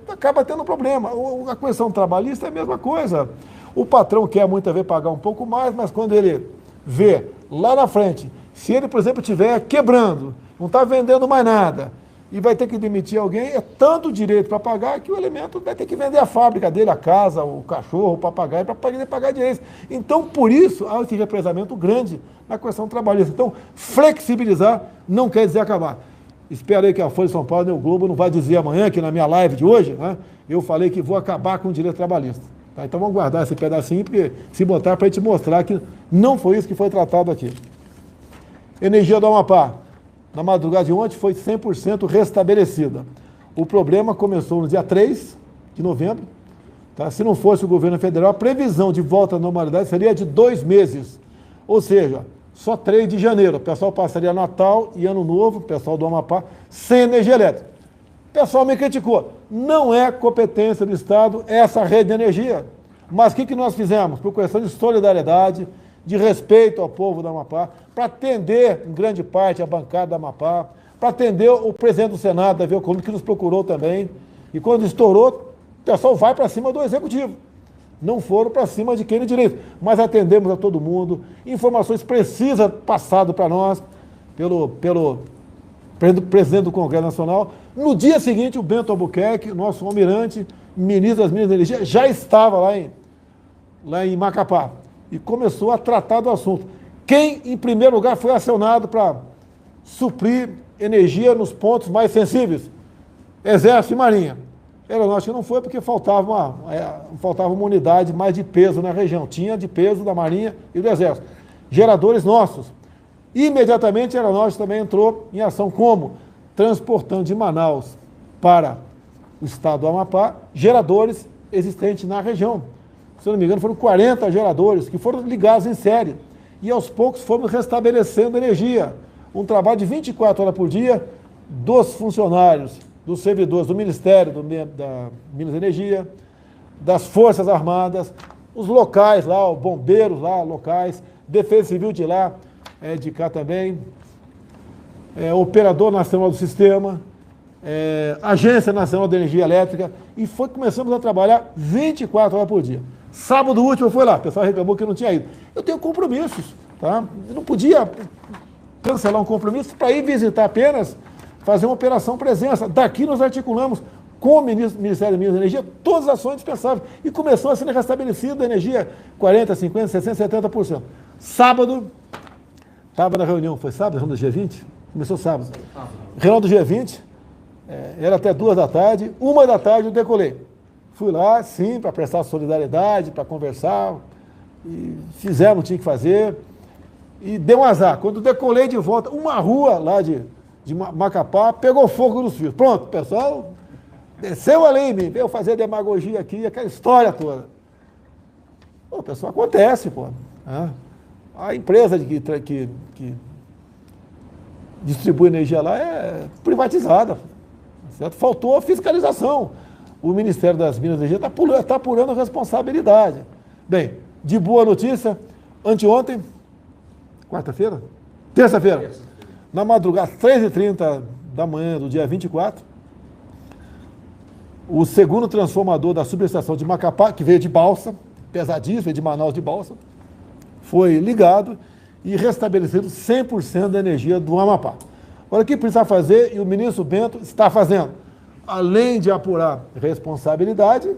Acaba tendo problema. A questão trabalhista é a mesma coisa. O patrão quer muitas vezes pagar um pouco mais, mas quando ele vê lá na frente, se ele, por exemplo, estiver quebrando, não está vendendo mais nada, e vai ter que demitir alguém, é tanto direito para pagar que o elemento vai ter que vender a fábrica dele, a casa, o cachorro, o papagaio, para poder pagar direitos. Então, por isso, há esse represamento grande na questão trabalhista. Então, flexibilizar não quer dizer acabar. Espero aí que a Folha de São Paulo e o Globo não vai dizer amanhã, que na minha live de hoje, né, eu falei que vou acabar com o direito trabalhista. Tá? Então vamos guardar esse pedacinho, porque se botar para a gente mostrar que não foi isso que foi tratado aqui. Energia do Amapá, na madrugada de ontem, foi 100% restabelecida. O problema começou no dia 3 de novembro. Tá? Se não fosse o governo federal, a previsão de volta à normalidade seria de 2 meses. Ou seja, só 3 de janeiro. O pessoal passaria Natal e Ano Novo, o pessoal do Amapá, sem energia elétrica. O pessoal me criticou. Não é competência do Estado essa rede de energia. Mas o que nós fizemos? Por questão de solidariedade, de respeito ao povo do Amapá, para atender, em grande parte, a bancada do Amapá, para atender o presidente do Senado, Davi Alcolumbre, que nos procurou também. E quando estourou, o pessoal vai para cima do Executivo. Não foram para cima de quem de direito, mas atendemos a todo mundo, informações precisas passadas para nós, pelo presidente do Congresso Nacional. No dia seguinte, o Bento Albuquerque, nosso almirante, ministro das Minas e Energia, já estava lá em Macapá e começou a tratar do assunto. Quem, em primeiro lugar, foi acionado para suprir energia nos pontos mais sensíveis? Exército e Marinha. Aeronáutica não foi porque faltava uma unidade mais de peso na região. Tinha de peso da Marinha e do Exército. Geradores nossos. Imediatamente a Aeronáutica também entrou em ação como? Transportando de Manaus para o estado do Amapá geradores existentes na região. Se eu não me engano, foram 40 geradores que foram ligados em série. E aos poucos fomos restabelecendo energia. Um trabalho de 24 horas por dia dos funcionários, dos servidores do Ministério da Minas e Energia, das Forças Armadas, os locais lá, os bombeiros lá, locais, Defesa Civil de lá, de cá também, Operador Nacional do Sistema, Agência Nacional de Energia Elétrica, e começamos a trabalhar 24 horas por dia. Sábado último eu fui lá, o pessoal reclamou que eu não tinha ido. Eu tenho compromissos, tá? Eu não podia cancelar um compromisso para ir visitar apenas, fazer uma operação presença. Daqui nós articulamos com o Ministério da Minas e Energia todas as ações dispensáveis. E começou a ser restabelecida a energia 40%, 50%, 60%, 70%. Sábado, estava na reunião, foi sábado, reunião do G20? Começou sábado. Reunião do G20, era até 2 da tarde, 1 da tarde eu decolei. Fui lá, sim, para prestar solidariedade, para conversar, e fizemos o que tinha que fazer, e deu um azar. Quando decolei de volta, uma rua lá de Macapá pegou fogo nos fios. Pronto, o pessoal desceu ali, veio fazer demagogia aqui, aquela história toda. Pô, pessoal, acontece, pô. A empresa que distribui energia lá é privatizada, certo? Faltou a fiscalização. O Ministério das Minas e Energia está apurando a responsabilidade. Bem, de boa notícia, anteontem, quarta-feira? Terça-feira. Na madrugada, às 3h30 da manhã do dia 24, o segundo transformador da subestação de Macapá, que veio de balsa, pesadíssimo, veio de Manaus de balsa, foi ligado e restabelecido 100% da energia do Amapá. Agora, o que precisa fazer, e o ministro Bento está fazendo, além de apurar responsabilidade,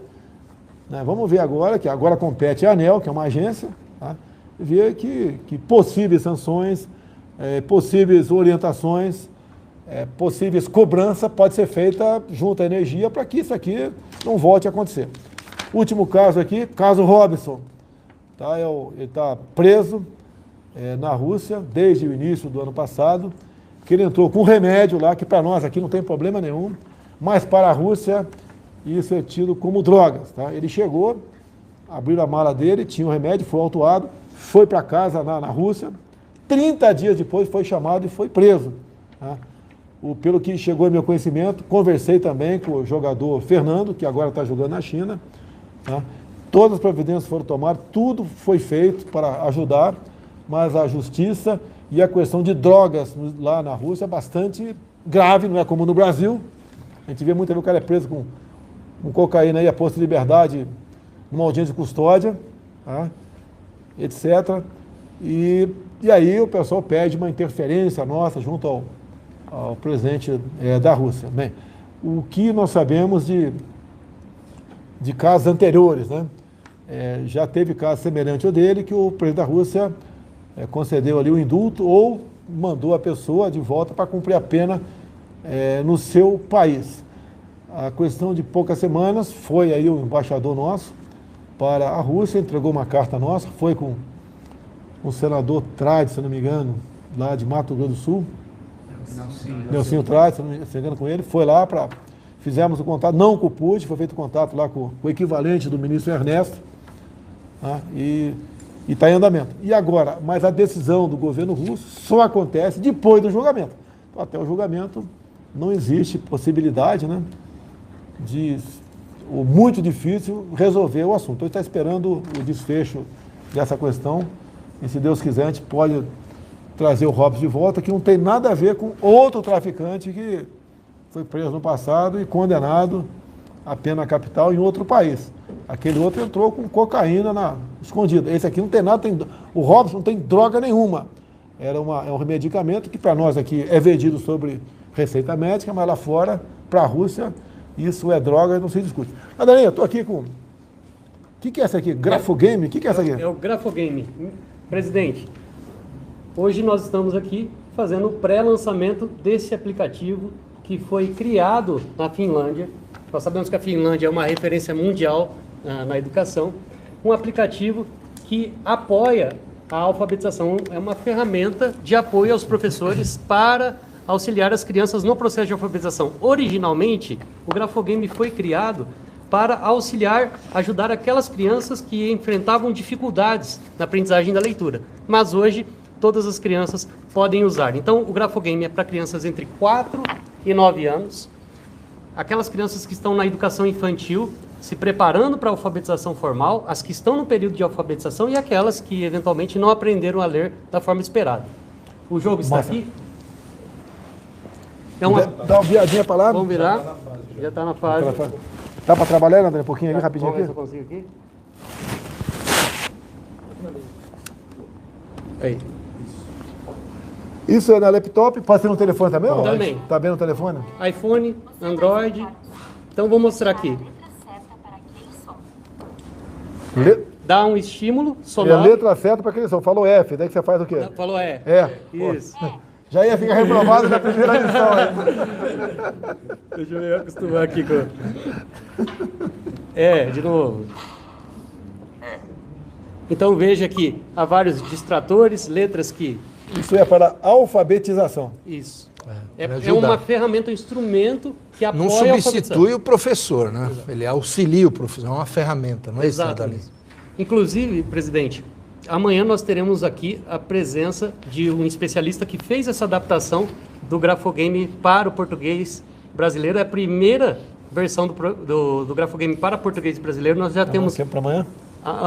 né, vamos ver agora, que agora compete a ANEEL, que é uma agência, tá, ver que possíveis sanções, possíveis orientações, possíveis cobranças pode ser feita junto à energia para que isso aqui não volte a acontecer. Último caso aqui, caso Robson. Tá, ele está preso, na Rússia, desde o início do ano passado, que ele entrou com remédio lá, que para nós aqui não tem problema nenhum, mas para a Rússia isso é tido como drogas. Tá? Ele chegou, abriu a mala dele, tinha o remédio, foi autuado, foi para casa na Rússia, 30 dias depois foi chamado e foi preso. Tá? Pelo que chegou ao meu conhecimento, conversei também com o jogador Fernando, que agora está jogando na China. Tá? Todas as providências foram tomadas, tudo foi feito para ajudar, mas a justiça e a questão de drogas lá na Rússia é bastante grave, não é como no Brasil. A gente vê muito ali o cara é preso com cocaína aí, a posto de liberdade, numa audiência de custódia, tá? etc. E aí o pessoal pede uma interferência nossa junto ao presidente da Rússia. Bem, o que nós sabemos de casos anteriores, né? Já teve caso semelhante ao dele, que o presidente da Rússia concedeu ali o indulto ou mandou a pessoa de volta para cumprir a pena no seu país. A questão de poucas semanas, foi aí o embaixador nosso para a Rússia, entregou uma carta nossa, foi com o senador Trade, se não me engano, lá de Mato Grosso do Sul, Nelsinho Trade, se não me engano com ele, foi lá para... Fizemos o contato, não com o Putin, foi feito contato lá com o equivalente do ministro Ernesto, tá? E está em andamento. E agora, mas a decisão do governo russo só acontece depois do julgamento. Então, até o julgamento não existe possibilidade, né, ou muito difícil resolver o assunto. Então, está esperando o desfecho dessa questão e, se Deus quiser, a gente pode trazer o Robson de volta, que não tem nada a ver com outro traficante que foi preso no passado e condenado a pena capital em outro país. Aquele outro entrou com cocaína escondida. Esse aqui não tem nada, o Robson não tem droga nenhuma. É um medicamento que para nós aqui é vendido sobre receita médica, mas lá fora, para a Rússia, isso é droga e não se discute. Adalinha, eu estou aqui com... O que é essa aqui? Grafogame? O que é essa aqui? É o Grafogame. Presidente, hoje nós estamos aqui fazendo o pré-lançamento desse aplicativo que foi criado na Finlândia. Nós sabemos que a Finlândia é uma referência mundial na educação. Um aplicativo que apoia a alfabetização, é uma ferramenta de apoio aos professores para auxiliar as crianças no processo de alfabetização. Originalmente, o Grafogame foi criado para auxiliar, ajudar aquelas crianças que enfrentavam dificuldades na aprendizagem da leitura. Mas hoje, todas as crianças podem usar. Então, o Grafogame é para crianças entre 4 e 9 anos. Aquelas crianças que estão na educação infantil, se preparando para a alfabetização formal, as que estão no período de alfabetização e aquelas que, eventualmente, não aprenderam a ler da forma esperada. O jogo está aqui. Dá uma viadinha para lá. Vamos virar. Já está na fase. Dá para trabalhar, André? Um pouquinho ali, rapidinho aqui? Vamos ver se eu consigo aqui. Aí. Isso é na laptop? Pode ser no telefone também? Também. Está bem no telefone? iPhone, Android. Então, vou mostrar aqui. Dá um estímulo sonoro. É a letra certa para aquele som. Falou F, daí que você faz o quê? Falou é. Isso. Já ia ficar reprovado na primeira lição. Deixa eu me acostumar aqui com... de novo. Então veja que há vários distratores, letras que... Isso é para alfabetização. Isso. É uma ferramenta, um instrumento que apoia não a substitui o professor, né? Exato. Ele auxilia o professor, é uma ferramenta, não é isso, Natalina? Inclusive, presidente, amanhã nós teremos aqui a presença de um especialista que fez essa adaptação do Grafogame para o português brasileiro. É a primeira versão do Grafogame para português brasileiro. Nós já temos... Para amanhã?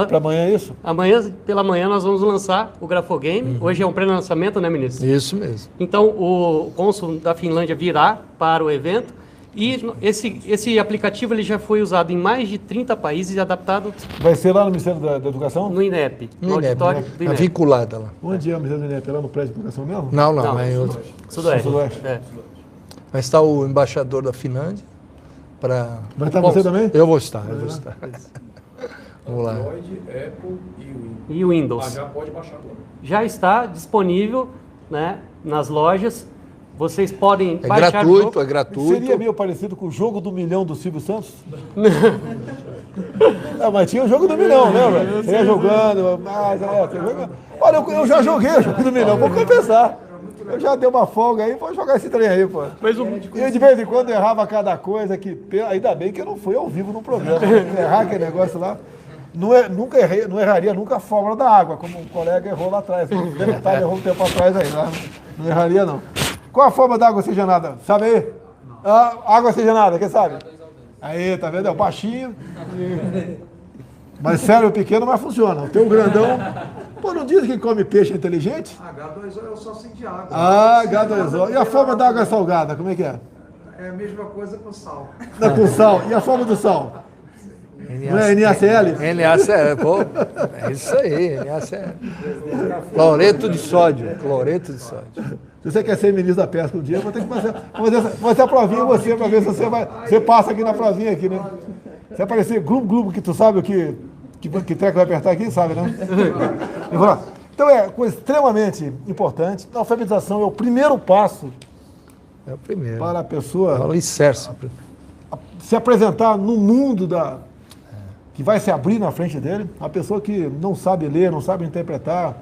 Para amanhã é isso? Amanhã, pela manhã, nós vamos lançar o Grafogame. Hoje é um pré-lançamento, né, ministro? Isso mesmo. Então, o cônsul da Finlândia virá para o evento. E esse aplicativo ele já foi usado em mais de 30 países e adaptado... Vai ser lá no Ministério da Educação? No INEP, no auditório do INEP. É vinculada lá. Onde é o Ministério do INEP? É lá no prédio de educação mesmo? Não, é em outro. Sudoeste. Vai estar o embaixador da Finlândia para... Vai estar você também? Eu vou estar. Vamos lá. Android, Apple e Windows. já pode baixar agora. Já está disponível, né, nas lojas. Vocês podem baixar gratuito, é gratuito. Seria meio parecido com o jogo do milhão do Silvio Santos? Mas tinha o jogo do milhão, lembra? Você ia jogando, olha, eu já joguei o jogo do milhão, vou compensar. Eu já dei uma folga aí, vou jogar esse trem aí, pô. E de vez em quando eu errava cada coisa, ainda bem que eu não fui ao vivo no programa. Errar aquele negócio lá. Nunca errei, não erraria nunca a fórmula da água, como um colega errou lá atrás. O deputado errou um tempo atrás aí, lá. Não erraria, não. Qual a forma da água oxigenada? Sabe aí? Água oxigenada, quem sabe? Aí, tá vendo? É o baixinho. Mas cérebro pequeno, mas funciona. Tem um grandão. Pô, não diz que come peixe inteligente? H2O é o sócio de água. H2O. E a forma da água salgada, como é que é? É a mesma coisa com sal. Não, com sal. E a forma do sal? Não é NaCl? NaCl, pô, é isso aí, NaCl. Cloreto de sódio, cloreto de sódio. Se você quer ser ministro da pesca um dia, eu vou ter que fazer a provinha em você, para ver se você passa aqui na provinha aqui, né? Se aparecer Globo, que tu sabe o que treco vai apertar aqui, sabe, né? Então é coisa extremamente importante. A alfabetização é o primeiro passo É o primeiro. para a pessoa Fala o Icerso. se apresentar no mundo que vai se abrir na frente dele. A pessoa que não sabe ler, não sabe interpretar.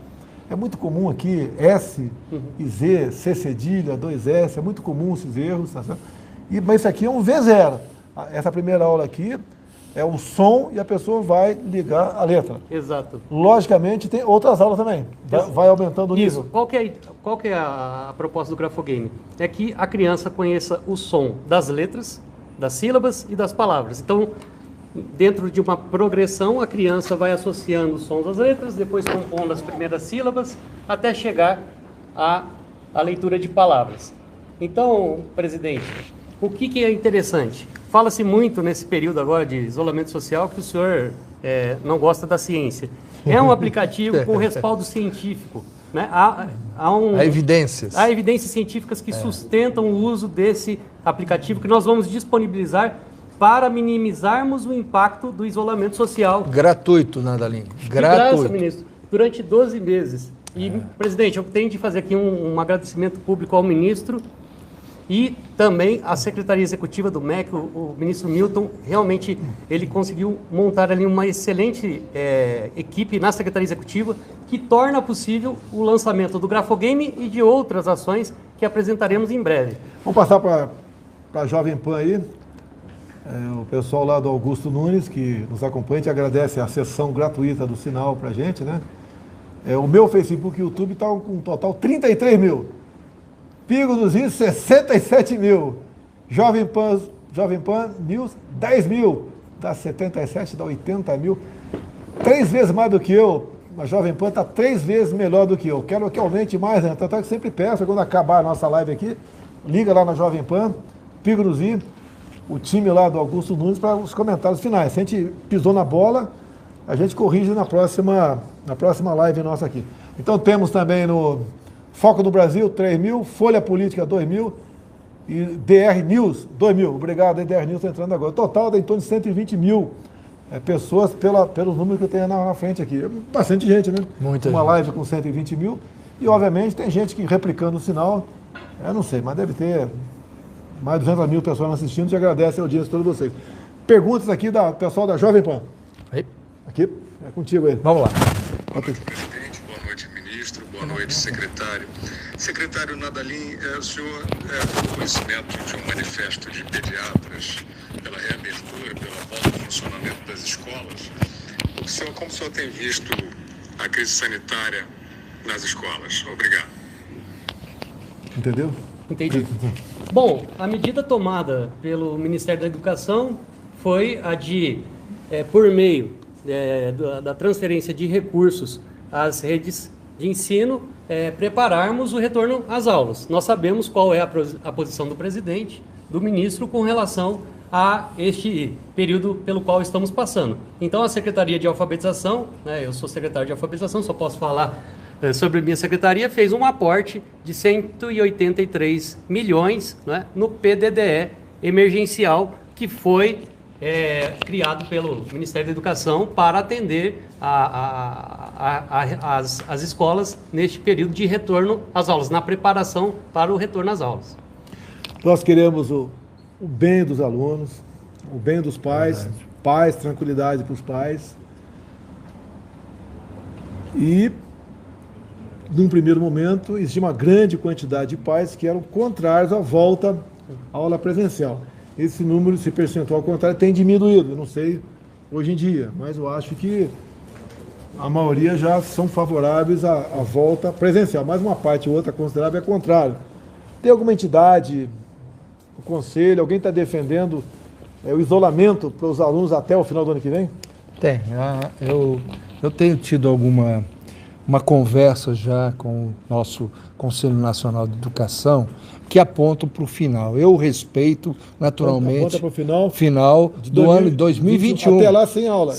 É muito comum aqui S e Z, C cedilha, 2S, é muito comum esses erros. Tá certo? Mas isso aqui é um V0. Essa primeira aula aqui é um som e a pessoa vai ligar a letra. Exato. Logicamente, tem outras aulas também. Vai aumentando o nível. Isso. Qual que é a proposta do Grafogame? É que a criança conheça o som das letras, das sílabas e das palavras. Então, dentro de uma progressão, a criança vai associando os sons das letras, depois compondo as primeiras sílabas, até chegar à leitura de palavras. Então, presidente, o que é interessante? Fala-se muito nesse período agora de isolamento social que o senhor não gosta da ciência. É um aplicativo com respaldo científico. Né? Há evidências. Há evidências científicas que sustentam o uso desse aplicativo que nós vamos disponibilizar para minimizarmos o impacto do isolamento social. Gratuito, Nadalim. De Gratuito. graça, ministro, durante 12 meses. E, presidente, eu tenho de fazer aqui um agradecimento público ao ministro e também à Secretaria Executiva do MEC, o ministro Milton. Realmente, ele conseguiu montar ali uma excelente equipe na Secretaria Executiva que torna possível o lançamento do Grafogame e de outras ações que apresentaremos em breve. Vamos passar para a Jovem Pan aí. O pessoal lá do Augusto Nunes, que nos acompanha, a gente agradece a sessão gratuita do sinal para a gente, né? O meu Facebook e YouTube está com um total 33 mil. Pingo dos Is, 67 mil. Jovem Pan News, 10 mil. Dá 77, dá 80 mil. 3 vezes mais do que eu. A Jovem Pan está 3 vezes melhor do que eu. Quero que aumente mais, né? Tanto é que sempre peço, quando acabar a nossa live aqui, liga lá na Jovem Pan, Pingo dos Is, o time lá do Augusto Nunes para os comentários finais. Se a gente pisou na bola, a gente corrige na próxima live nossa aqui. Então temos também no Foco do Brasil, 3 mil, Folha Política, 2 mil, e DR News, 2 mil. Obrigado, aí, DR News está entrando agora. O total é em torno de 120 mil pessoas pelos números que eu tenho na frente aqui. Bastante gente, né? Muita Uma gente. live com 120 mil. E, obviamente, tem gente que replicando o sinal. Eu não sei, mas deve ter mais de 200 mil pessoas assistindo. Te agradece a audiência de todos vocês. Perguntas aqui do pessoal da Jovem Pan. Aí. Aqui, é contigo aí. Vamos lá. Boa noite, presidente. Boa noite, ministro. Boa noite, secretário. Secretário Nadalim, o senhor tem conhecimento de um manifesto de pediatras pela reabertura, pela volta ao funcionamento das escolas. Como o senhor tem visto a crise sanitária nas escolas? Obrigado. Entendeu? Entendi. Bom, a medida tomada pelo Ministério da Educação foi a de, por meio da transferência de recursos às redes de ensino, prepararmos o retorno às aulas. Nós sabemos qual é a posição do presidente, do ministro, com relação a este período pelo qual estamos passando. Então, a Secretaria de Alfabetização, eu sou secretário de Alfabetização, só posso falar sobre a minha secretaria, fez um aporte de 183 milhões, no PDDE emergencial, que foi criado pelo Ministério da Educação para atender as escolas neste período de retorno às aulas, na preparação para o retorno às aulas. Nós queremos o bem dos alunos, o bem dos pais, paz, tranquilidade para os pais. E, num primeiro momento, existia uma grande quantidade de pais que eram contrários à volta à aula presencial. Esse número, esse percentual ao contrário, tem diminuído. Eu não sei hoje em dia, mas eu acho que a maioria já são favoráveis à volta presencial. Mas uma parte ou outra considerável é contrário. Tem alguma entidade, o conselho, alguém está defendendo o isolamento para os alunos até o final do ano que vem? Tem. Eu tenho tido uma conversa já com o nosso Conselho Nacional de Educação que apontam para o final. Eu respeito, naturalmente, aponta para o final do ano de 2021. Até lá sem aula.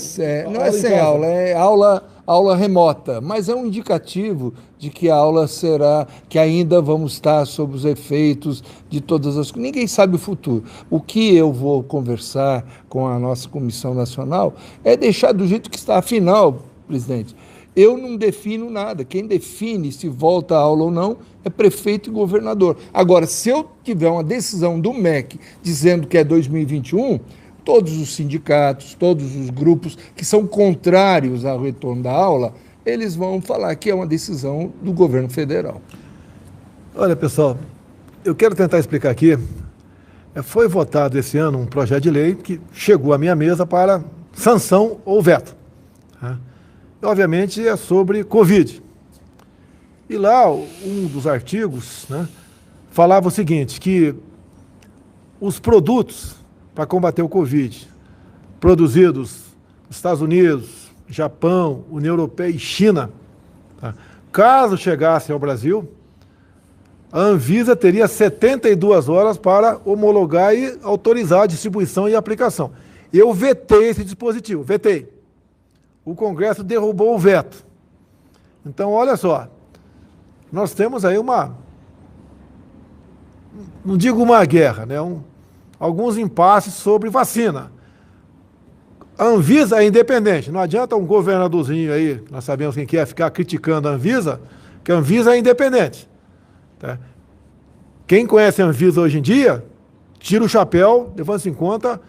Não é sem aula, é aula remota, mas é um indicativo de que a aula será, que ainda vamos estar sob os efeitos de todas as coisas. Ninguém sabe o futuro. O que eu vou conversar com a nossa Comissão Nacional é deixar do jeito que está. Afinal, presidente, eu não defino nada. Quem define se volta a aula ou não é prefeito e governador. Agora, se eu tiver uma decisão do MEC dizendo que é 2021, todos os sindicatos, todos os grupos que são contrários ao retorno da aula, eles vão falar que é uma decisão do governo federal. Olha, pessoal, eu quero tentar explicar aqui. Foi votado esse ano um projeto de lei que chegou à minha mesa para sanção ou veto. Obviamente é sobre Covid. E lá, um dos artigos, falava o seguinte, que os produtos para combater o Covid, produzidos nos Estados Unidos, Japão, União Europeia e China, caso chegassem ao Brasil, a Anvisa teria 72 horas para homologar e autorizar a distribuição e aplicação. Eu vetei esse dispositivo, vetei. O Congresso derrubou o veto. Então, olha só, nós temos aí não digo uma guerra, alguns impasses sobre vacina. A Anvisa é independente, não adianta um governadorzinho aí, nós sabemos quem quer ficar criticando a Anvisa, que a Anvisa é independente. Tá? Quem conhece a Anvisa hoje em dia, tira o chapéu, levando-se em conta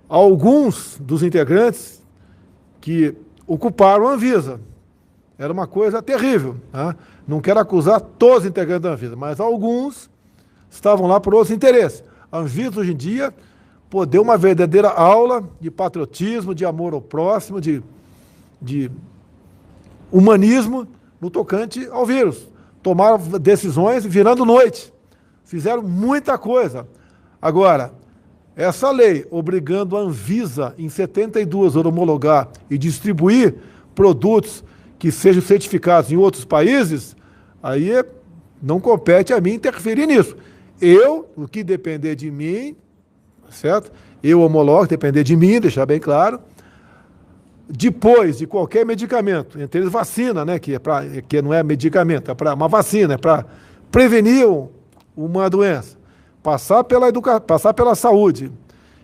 alguns dos integrantes que ocuparam a Anvisa. Era uma coisa terrível. Não quero acusar todos os integrantes da Anvisa, mas alguns estavam lá por outros interesses. A Anvisa, hoje em dia, deu uma verdadeira aula de patriotismo, de amor ao próximo, de humanismo no tocante ao vírus. Tomaram decisões virando noite. Fizeram muita coisa. Agora, essa lei obrigando a Anvisa, em 72 horas, homologar e distribuir produtos que sejam certificados em outros países, aí não compete a mim interferir nisso. O que depender de mim, certo? Eu homologo, depender de mim, deixar bem claro. Depois de qualquer medicamento, entre eles vacina, que não é medicamento, é para uma vacina, é para prevenir uma doença, passar pela saúde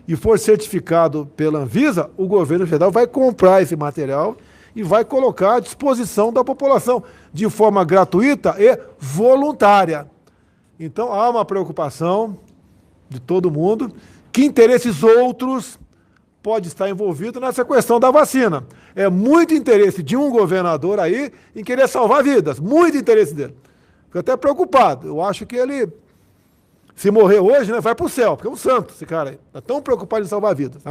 e for certificado pela Anvisa, o governo federal vai comprar esse material e vai colocar à disposição da população de forma gratuita e voluntária. Então, há uma preocupação de todo mundo que interesses outros pode estar envolvido nessa questão da vacina. É muito interesse de um governador aí em querer salvar vidas, muito interesse dele. Fico até preocupado. Eu acho que ele, se morrer hoje, vai para o céu, porque é um santo esse cara aí. Está tão preocupado em salvar vidas.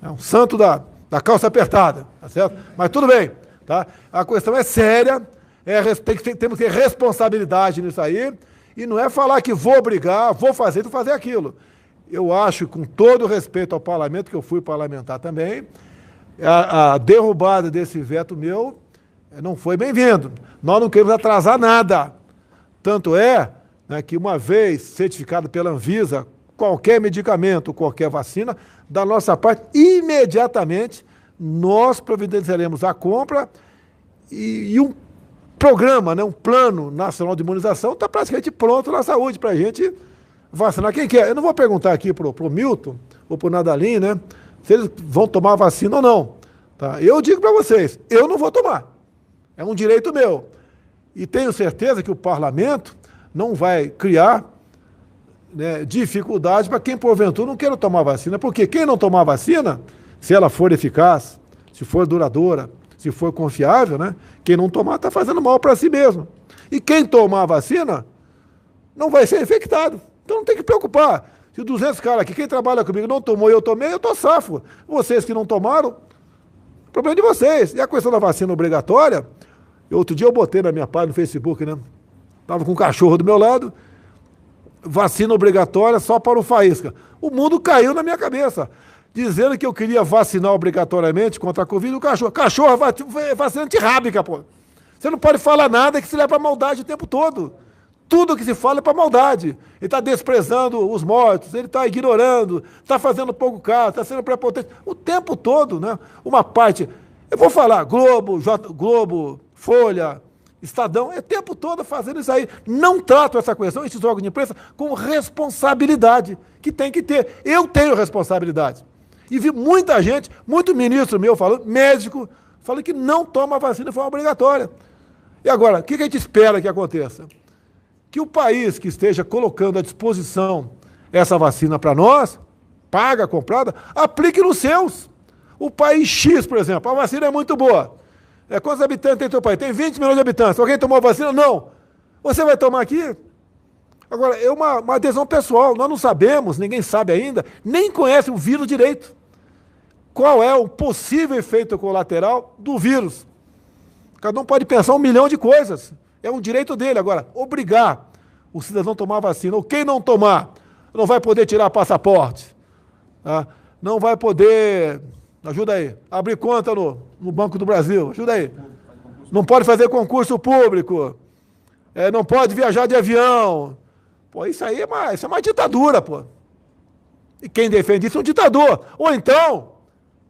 É um santo da calça apertada, tá certo? Mas tudo bem, tá? A questão é séria, temos que ter responsabilidade nisso aí, e não é falar que vou brigar, vou fazer aquilo. Eu acho, com todo o respeito ao parlamento, que eu fui parlamentar também, a derrubada desse veto meu não foi bem-vindo. Nós não queremos atrasar nada. Tanto é que, uma vez certificado pela Anvisa, qualquer medicamento, qualquer vacina, da nossa parte, imediatamente, nós providenciaremos a compra e um programa, um plano nacional de imunização está praticamente pronto na saúde para a gente vacinar quem quer. Eu não vou perguntar aqui para o Milton ou para o Nadalim, se eles vão tomar a vacina ou não. Tá? Eu digo para vocês, eu não vou tomar. É um direito meu. E tenho certeza que o parlamento não vai criar né, dificuldade para quem, porventura, não queira tomar vacina. Porque quem não tomar vacina, se ela for eficaz, se for duradoura, se for confiável, né, quem não tomar está fazendo mal para si mesmo. E quem tomar a vacina não vai ser infectado. Então não tem que preocupar. Se 200 caras aqui, quem trabalha comigo não tomou e eu tomei, eu estou safo. Vocês que não tomaram, problema de vocês. E a questão da vacina obrigatória, outro dia eu botei na minha página no Facebook, né? Estava com um cachorro do meu lado, vacina obrigatória só para o Faísca. O mundo caiu na minha cabeça, dizendo que eu queria vacinar obrigatoriamente contra a Covid o cachorro. Cachorro é vacina antirrábica, pô. Você não pode falar nada que se leva para maldade o tempo todo. Tudo que se fala é para maldade. Ele está desprezando os mortos, ele está ignorando, está fazendo pouco caso, está sendo prepotente. O tempo todo, né? Uma parte... Eu vou falar, Globo, Folha, Estadão, é o tempo todo fazendo isso aí. Não tratam essa questão, esses órgãos de imprensa, com responsabilidade, que tem que ter. Eu tenho responsabilidade. E vi muita gente, muito ministro meu falando, médico, falando que não toma vacina de forma obrigatória. E agora, o que a gente espera que aconteça? Que o país que esteja colocando à disposição essa vacina para nós, paga, comprada, aplique nos seus. O país X, por exemplo, a vacina é muito boa. Quantos habitantes tem teu país? Tem 20 milhões de habitantes. Alguém tomou a vacina? Não. Você vai tomar aqui? Agora, é uma adesão pessoal. Nós não sabemos, ninguém sabe ainda, nem conhece o vírus direito. Qual é o possível efeito colateral do vírus? Cada um pode pensar 1 milhão de coisas. É um direito dele. Agora, obrigar o cidadão a tomar a vacina, ou quem não tomar, não vai poder tirar passaporte, tá? Não vai poder, ajuda aí, abrir conta no Banco do Brasil, ajuda aí. Não pode fazer concurso público, não pode viajar de avião. Pô, isso aí isso é uma ditadura, pô. E quem defende isso é um ditador. Ou então,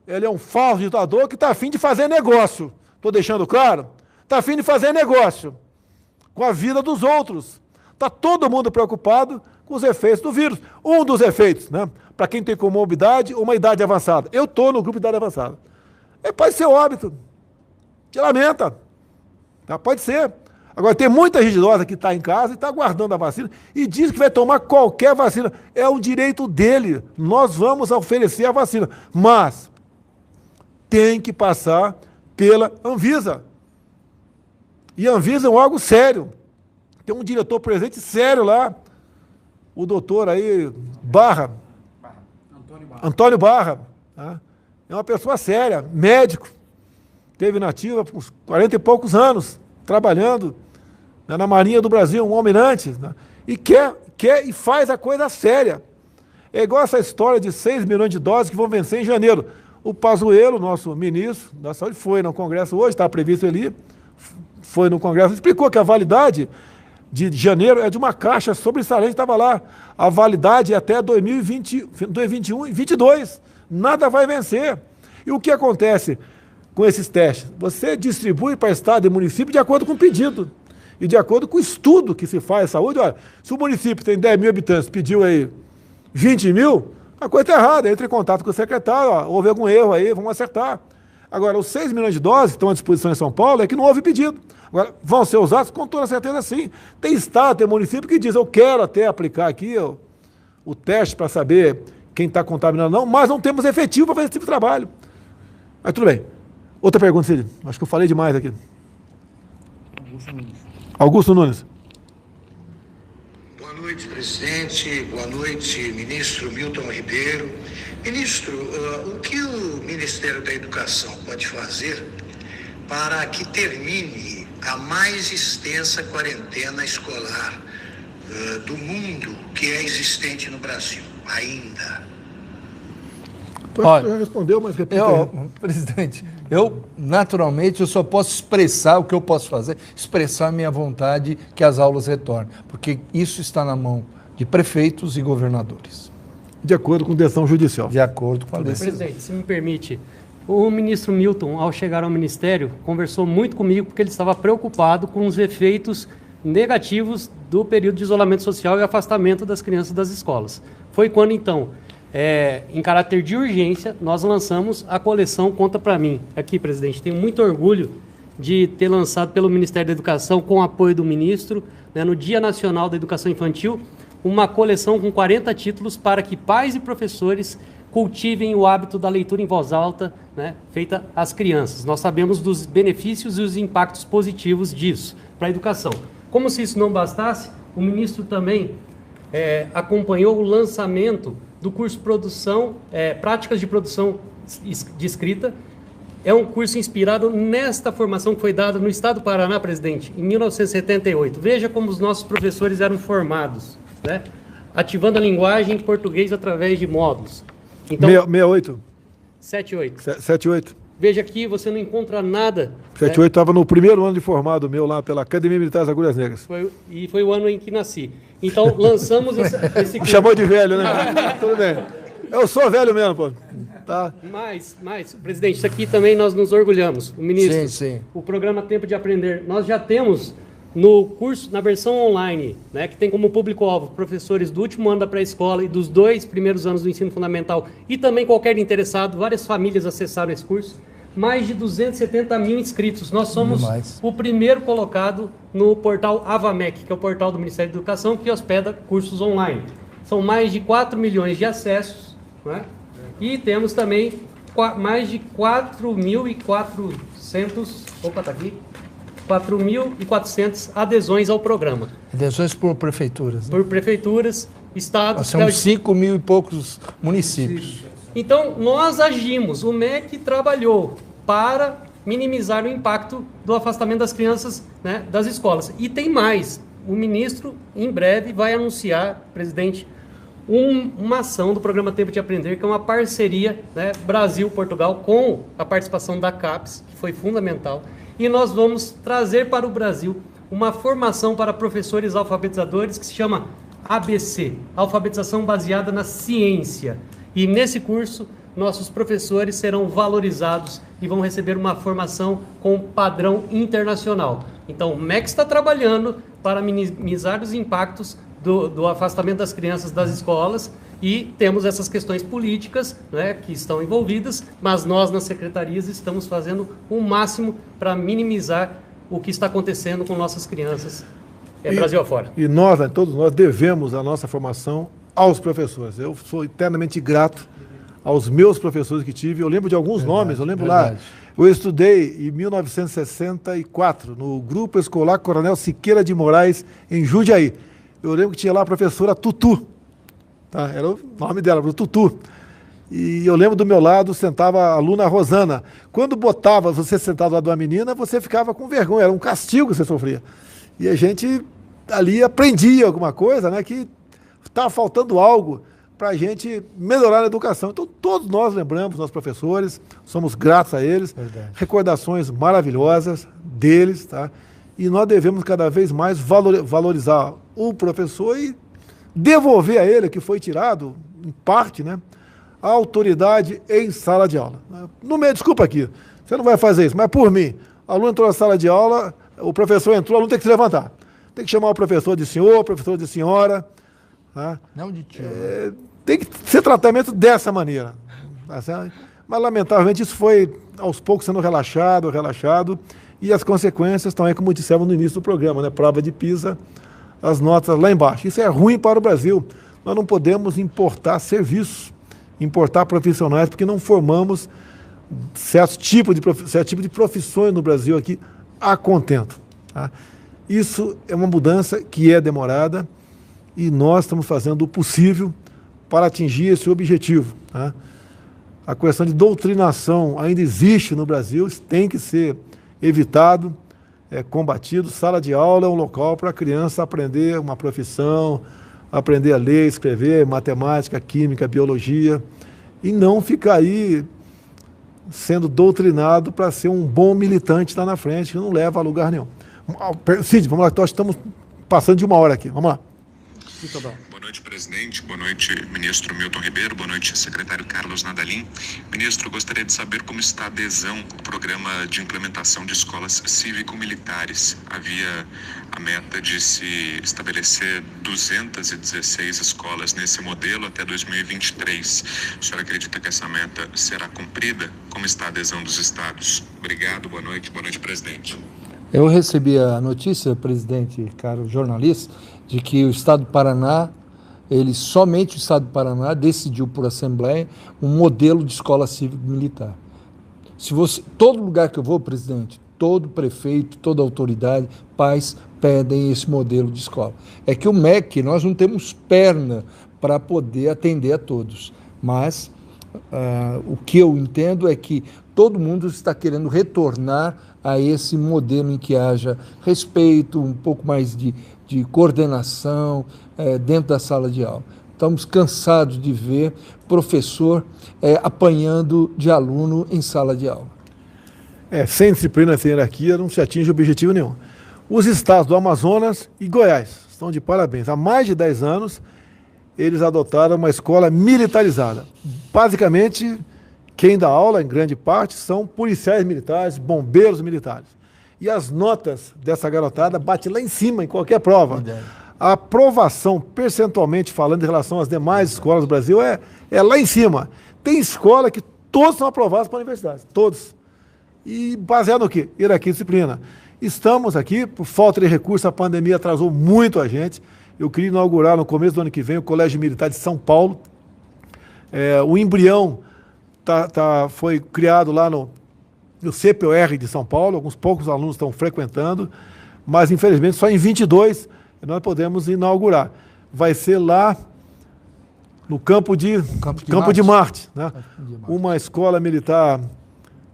ele é um falso ditador que está a fim de fazer negócio. Estou deixando claro? Está a fim de fazer negócio com a vida dos outros. Está todo mundo preocupado com os efeitos do vírus. Um dos efeitos, né? Para quem tem comorbidade ou uma idade avançada. Eu estou no grupo de idade avançada. Pode ser óbito. Te lamenta. Tá? Pode ser. Agora, tem muita gente idosa que está em casa e está aguardando a vacina e diz que vai tomar qualquer vacina. É um direito dele. Nós vamos oferecer a vacina. Mas tem que passar pela Anvisa. E a Anvisa é um órgão sério. Tem um diretor presente sério lá, o doutor aí, Antônio Barra. Tá? É uma pessoa séria, médico. Teve na ativa por uns 40 e poucos anos, trabalhando, né, na Marinha do Brasil, um almirante. Né? E quer e faz a coisa séria. É igual essa história de 6 milhões de doses que vão vencer em janeiro. O Pazuello, nosso ministro da Saúde, foi no Congresso hoje, está previsto ali, foi no Congresso, explicou que a validade de janeiro é de uma caixa sobressalente, estava lá. A validade é até 2020, 2021 e 2022. Nada vai vencer. E o que acontece com esses testes? Você distribui para estado e município de acordo com o pedido e de acordo com o estudo que se faz em saúde. Olha, se o município tem 10 mil habitantes, pediu aí 20 mil, a coisa está errada. Entre em contato com o secretário, ó, houve algum erro aí, vamos acertar. Agora, os 6 milhões de doses que estão à disposição em São Paulo é que não houve pedido. Agora, vão ser usados? Com toda certeza sim. Tem estado, tem município que diz, eu quero até aplicar aqui o teste para saber quem está contaminado ou não, mas não temos efetivo para fazer esse tipo de trabalho. Mas tudo bem. Outra pergunta, Cid. Acho que eu falei demais aqui. Augusto Nunes. Boa noite, presidente. Boa noite, ministro Milton Ribeiro. Ministro, o que o Ministério da Educação pode fazer para que termine a mais extensa quarentena escolar do mundo que é existente no Brasil, ainda? Olha, já respondeu, mas repita. Presidente, naturalmente eu só posso expressar o que eu posso fazer, expressar a minha vontade que as aulas retornem, porque isso está na mão de prefeitos e governadores. De acordo com decisão judicial. De acordo com a decisão. Presidente, se me permite, o ministro Milton, ao chegar ao Ministério, conversou muito comigo porque ele estava preocupado com os efeitos negativos do período de isolamento social e afastamento das crianças das escolas. Foi quando, então, em caráter de urgência, nós lançamos a coleção Conta Pra Mim. Aqui, presidente, tenho muito orgulho de ter lançado pelo Ministério da Educação, com o apoio do ministro, né, no Dia Nacional da Educação Infantil, uma coleção com 40 títulos para que pais e professores cultivem o hábito da leitura em voz alta, né, feita às crianças. Nós sabemos dos benefícios e os impactos positivos disso para a educação. Como se isso não bastasse, o ministro também acompanhou o lançamento do curso Práticas de Produção de Escrita. É um curso inspirado nesta formação que foi dada no estado do Paraná, presidente, em 1978. Veja como os nossos professores eram formados, né? Ativando a linguagem em português através de módulos. Então, 68? 78. 78. Veja aqui, você não encontra nada. 78 estava no primeiro ano de formado meu lá pela Academia Militar das Agulhas Negras. Foi o ano em que nasci. Então, lançamos esse curso. Chamou de velho, né? Tudo bem. Eu sou velho mesmo, pô. Tá. Mas, presidente, isso aqui também nós nos orgulhamos. O ministro, sim. O programa Tempo de Aprender, nós já temos no curso, na versão online, né, que tem como público-alvo professores do último ano da pré-escola e dos 2 primeiros anos do ensino fundamental e também qualquer interessado, várias famílias acessaram esse curso, mais de 270 mil inscritos. Nós somos o primeiro colocado no portal Avamec, que é o portal do Ministério da Educação, que hospeda cursos online. São mais de 4 milhões de acessos, né? E temos também mais de 4.400 adesões ao programa. Adesões por prefeituras. Por prefeituras, estados... São 5 mil e poucos municípios. Então, nós agimos, o MEC trabalhou para minimizar o impacto do afastamento das crianças, né, das escolas. E tem mais, o ministro, em breve, vai anunciar, presidente, uma ação do programa Tempo de Aprender, que é uma parceria, né, Brasil-Portugal, com a participação da CAPES, que foi fundamental. E nós vamos trazer para o Brasil uma formação para professores alfabetizadores que se chama ABC, Alfabetização Baseada na Ciência. E nesse curso, nossos professores serão valorizados e vão receber uma formação com padrão internacional. Então, o MEC está trabalhando para minimizar os impactos do afastamento das crianças das escolas e temos essas questões políticas, né, que estão envolvidas, mas nós, nas secretarias, estamos fazendo o máximo para minimizar o que está acontecendo com nossas crianças Brasil afora. E nós, né, todos nós, devemos a nossa formação aos professores. Eu sou eternamente grato aos meus professores que tive. Eu lembro de alguns nomes, eu lembro lá. Eu estudei em 1964 no Grupo Escolar Coronel Siqueira de Moraes, em Jundiaí. Eu lembro que tinha lá a professora Tutu, tá? Era o nome dela, Tutu. E eu lembro do meu lado sentava a aluna Rosana. Quando botava você sentado lá de uma menina, você ficava com vergonha, era um castigo que você sofria. E a gente ali aprendia alguma coisa, né, que estava faltando algo para a gente melhorar a educação. Então, todos nós lembramos, nossos professores, somos gratos a eles, recordações maravilhosas deles, tá? E nós devemos cada vez mais valorizar o professor e devolver a ele, que foi tirado, em parte, né, a autoridade em sala de aula. No meio, desculpa aqui, você não vai fazer isso, mas por mim, o aluno entrou na sala de aula, o professor entrou, o aluno tem que se levantar. Tem que chamar o professor de senhor, o professor de senhora. Tá? Não de tio. Tem que ser tratamento dessa maneira. Tá certo? Mas, lamentavelmente, isso foi, aos poucos, sendo relaxado, e as consequências estão aí, como dissemos no início do programa, né? Prova de PISA, as notas lá embaixo. Isso é ruim para o Brasil. Nós não podemos importar serviços, importar profissionais, porque não formamos certo tipo de profissões no Brasil aqui a contento. Tá? Isso é uma mudança que é demorada e nós estamos fazendo o possível para atingir esse objetivo. Tá? A questão de doutrinação ainda existe no Brasil, isso tem que ser evitado, combatido. Sala de aula é um local para a criança aprender uma profissão, aprender a ler, escrever, matemática, química, biologia, e não ficar aí sendo doutrinado para ser um bom militante lá na frente, que não leva a lugar nenhum. Cid, vamos lá, nós estamos passando de 1 hora aqui, vamos lá. Boa noite, presidente. Boa noite, ministro Milton Ribeiro. Boa noite, secretário Carlos Nadalim. Ministro, gostaria de saber como está a adesão ao programa de implementação de escolas cívico-militares. Havia a meta de se estabelecer 216 escolas nesse modelo até 2023. O senhor acredita que essa meta será cumprida? Como está a adesão dos estados? Obrigado, boa noite, presidente. Eu recebi a notícia, presidente, caro jornalista, de que o estado do Paraná somente o Estado do Paraná decidiu por assembleia um modelo de escola cívico-militar. Todo lugar que eu vou, presidente, todo prefeito, toda autoridade, pais pedem esse modelo de escola. É que o MEC, nós não temos perna para poder atender a todos, mas o que eu entendo é que todo mundo está querendo retornar a esse modelo em que haja respeito, um pouco mais de coordenação dentro da sala de aula. Estamos cansados de ver professor apanhando de aluno em sala de aula. Sem disciplina, sem hierarquia, não se atinge objetivo nenhum. Os estados do Amazonas e Goiás estão de parabéns. Há mais de 10 anos, eles adotaram uma escola militarizada. Basicamente, quem dá aula, em grande parte, são policiais militares, bombeiros militares. E as notas dessa garotada batem lá em cima, em qualquer prova. A aprovação, percentualmente falando, em relação às demais escolas do Brasil, é lá em cima. Tem escola que todos são aprovados para a universidade, todos. E baseado no quê? Hierarquia e disciplina. Estamos aqui, por falta de recursos, a pandemia atrasou muito a gente. Eu queria inaugurar no começo do ano que vem o Colégio Militar de São Paulo. O embrião foi criado lá no CPOR de São Paulo, alguns poucos alunos estão frequentando, mas infelizmente só em 22 nós podemos inaugurar. Vai ser lá no Campo de Marte, né? Uma escola militar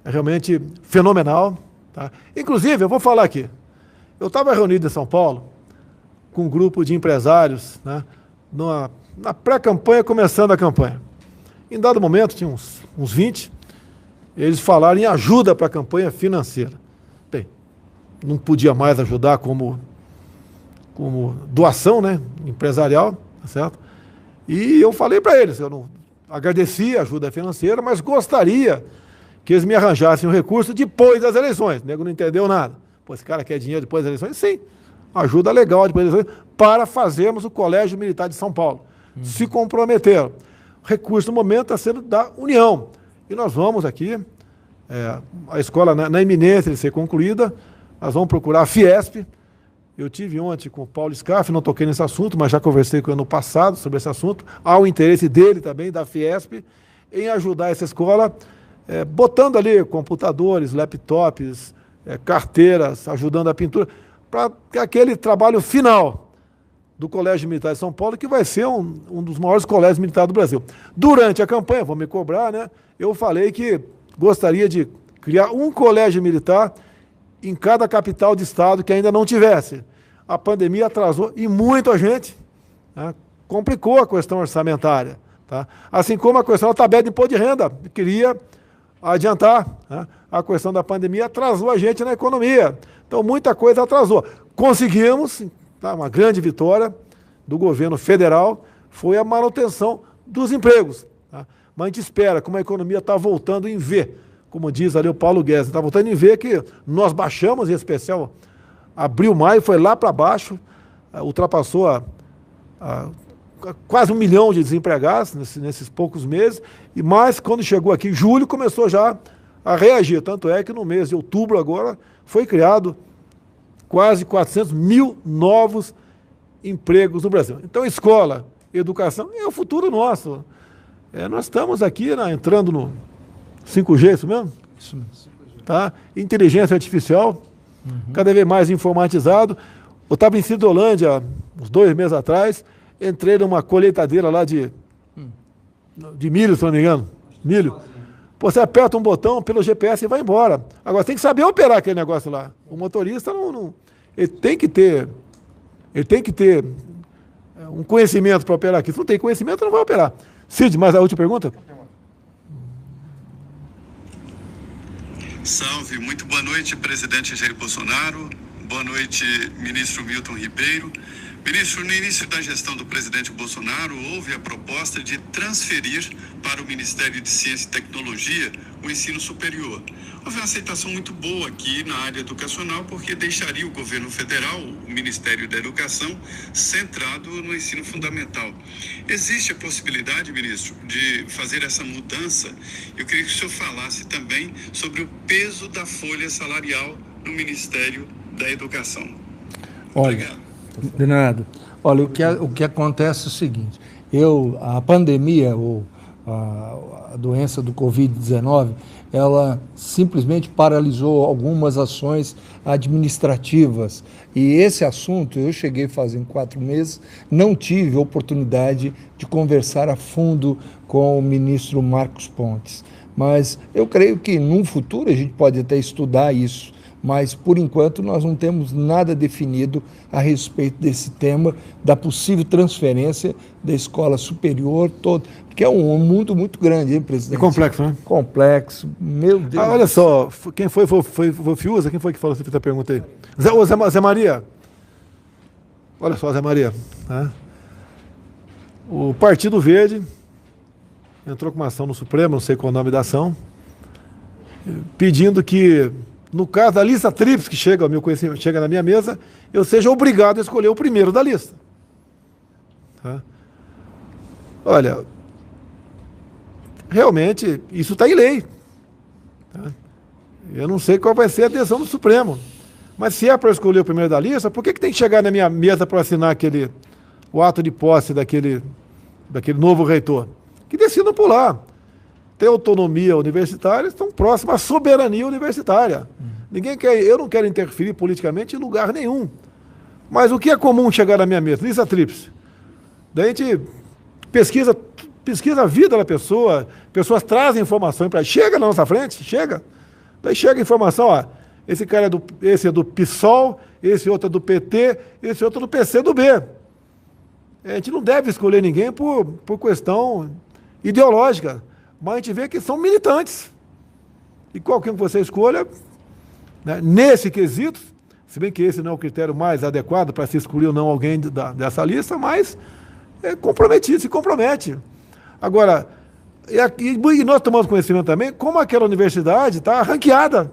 realmente fenomenal. Tá? Inclusive, eu vou falar aqui, eu estava reunido em São Paulo com um grupo de empresários, né, na pré-campanha, começando a campanha. Em dado momento, tinha uns 20, eles falaram em ajuda para a campanha financeira. Bem, não podia mais ajudar como doação, né, empresarial, tá certo? E eu falei para eles, eu não agradeci a ajuda financeira, mas gostaria que eles me arranjassem um recurso depois das eleições. O nego não entendeu nada. Pô, esse cara quer dinheiro depois das eleições? Sim, ajuda legal depois das eleições, para fazermos o Colégio Militar de São Paulo. Se comprometeram. O recurso no momento está sendo da União. E nós vamos aqui, a escola na iminência de ser concluída, nós vamos procurar a Fiesp. Eu tive ontem com o Paulo Scaff, não toquei nesse assunto, mas já conversei com ele no passado sobre esse assunto. Há o interesse dele também, da Fiesp, em ajudar essa escola, botando ali computadores, laptops, carteiras, ajudando a pintura, para aquele trabalho final do Colégio Militar de São Paulo, que vai ser um dos maiores colégios militares do Brasil. Durante a campanha, vou me cobrar, né? Eu falei que gostaria de criar um colégio militar em cada capital de estado que ainda não tivesse. A pandemia atrasou e muito a gente, né, complicou a questão orçamentária. Tá? Assim como a questão da tabela de imposto de renda, queria adiantar, né? A questão da pandemia atrasou a gente na economia. Então, muita coisa atrasou. Conseguimos, tá, uma grande vitória do governo federal, foi a manutenção dos empregos. Tá? Mas a gente espera, como a economia está voltando em V, como diz ali o Paulo Guedes, está voltando em V, que nós baixamos, em especial, abril, maio, foi lá para baixo, ultrapassou quase 1 milhão de desempregados nesses poucos meses, mas quando chegou aqui em julho, começou já a reagir. Tanto é que no mês de outubro agora foi criado quase 400 mil novos empregos no Brasil. Então, escola, educação, é o futuro nosso. Nós estamos aqui, entrando no 5G, isso mesmo? Isso mesmo. Tá? Inteligência artificial, cada vez mais informatizado. Eu estava em Cidolândia, uns 2 meses atrás, entrei numa colheitadeira lá de milho, se não me engano. Milho. Pô, você aperta um botão pelo GPS e vai embora. Agora, tem que saber operar aquele negócio lá. O motorista ele tem que ter um conhecimento para operar aqui. Se não tem conhecimento, não vai operar. Cid, mais a última pergunta? Salve, muito boa noite, presidente Jair Bolsonaro. Boa noite, ministro Milton Ribeiro. Ministro, no início da gestão do presidente Bolsonaro, houve a proposta de transferir para o Ministério de Ciência e Tecnologia o ensino superior. Houve uma aceitação muito boa aqui na área educacional, porque deixaria o governo federal, o Ministério da Educação, centrado no ensino fundamental. Existe a possibilidade, ministro, de fazer essa mudança? Eu queria que o senhor falasse também sobre o peso da folha salarial no Ministério da Educação. Olha, Obrigado. De nada. Olha, o que acontece é o seguinte, a pandemia, ou a doença do Covid-19, ela simplesmente paralisou algumas ações administrativas. E esse assunto, eu cheguei fazem 4 meses, não tive oportunidade de conversar a fundo com o ministro Marcos Pontes. Mas eu creio que, num futuro, a gente pode até estudar isso. Mas, por enquanto, nós não temos nada definido a respeito desse tema, da possível transferência da escola superior toda, porque é um mundo muito grande, hein, presidente? É complexo, né? Complexo, meu Deus. Olha só, quem foi o Fiuza? Quem foi que falou essa pergunta aí? Zé Maria. Olha só, Zé Maria. Né? O Partido Verde entrou com uma ação no Supremo, não sei qual é o nome da ação, pedindo que, no caso da lista tríplice que chega ao meu conhecimento, chega na minha mesa, eu seja obrigado a escolher o primeiro da lista. Tá? Olha, realmente, isso está em lei. Tá? Eu não sei qual vai ser a decisão do Supremo. Mas se é para escolher o primeiro da lista, por que tem que chegar na minha mesa para assinar o ato de posse daquele novo reitor? Que decidam por lá. Tem autonomia universitária, estão próximos à soberania universitária. Eu não quero interferir politicamente em lugar nenhum. Mas o que é comum chegar na minha mesa? Lista tríplice. Daí a gente pesquisa a vida da pessoa, pessoas trazem informações para... Chega na nossa frente, chega. Daí chega a informação, ó, esse é do PSOL, esse outro é do PT, esse outro é do PCdoB. A gente não deve escolher ninguém por questão ideológica, mas a gente vê que são militantes. E qualquer que você escolha, né, nesse quesito, se bem que esse não é o critério mais adequado para se excluir ou não alguém dessa lista, mas é comprometido, se compromete. Agora, e nós tomamos conhecimento também como aquela universidade está ranqueada.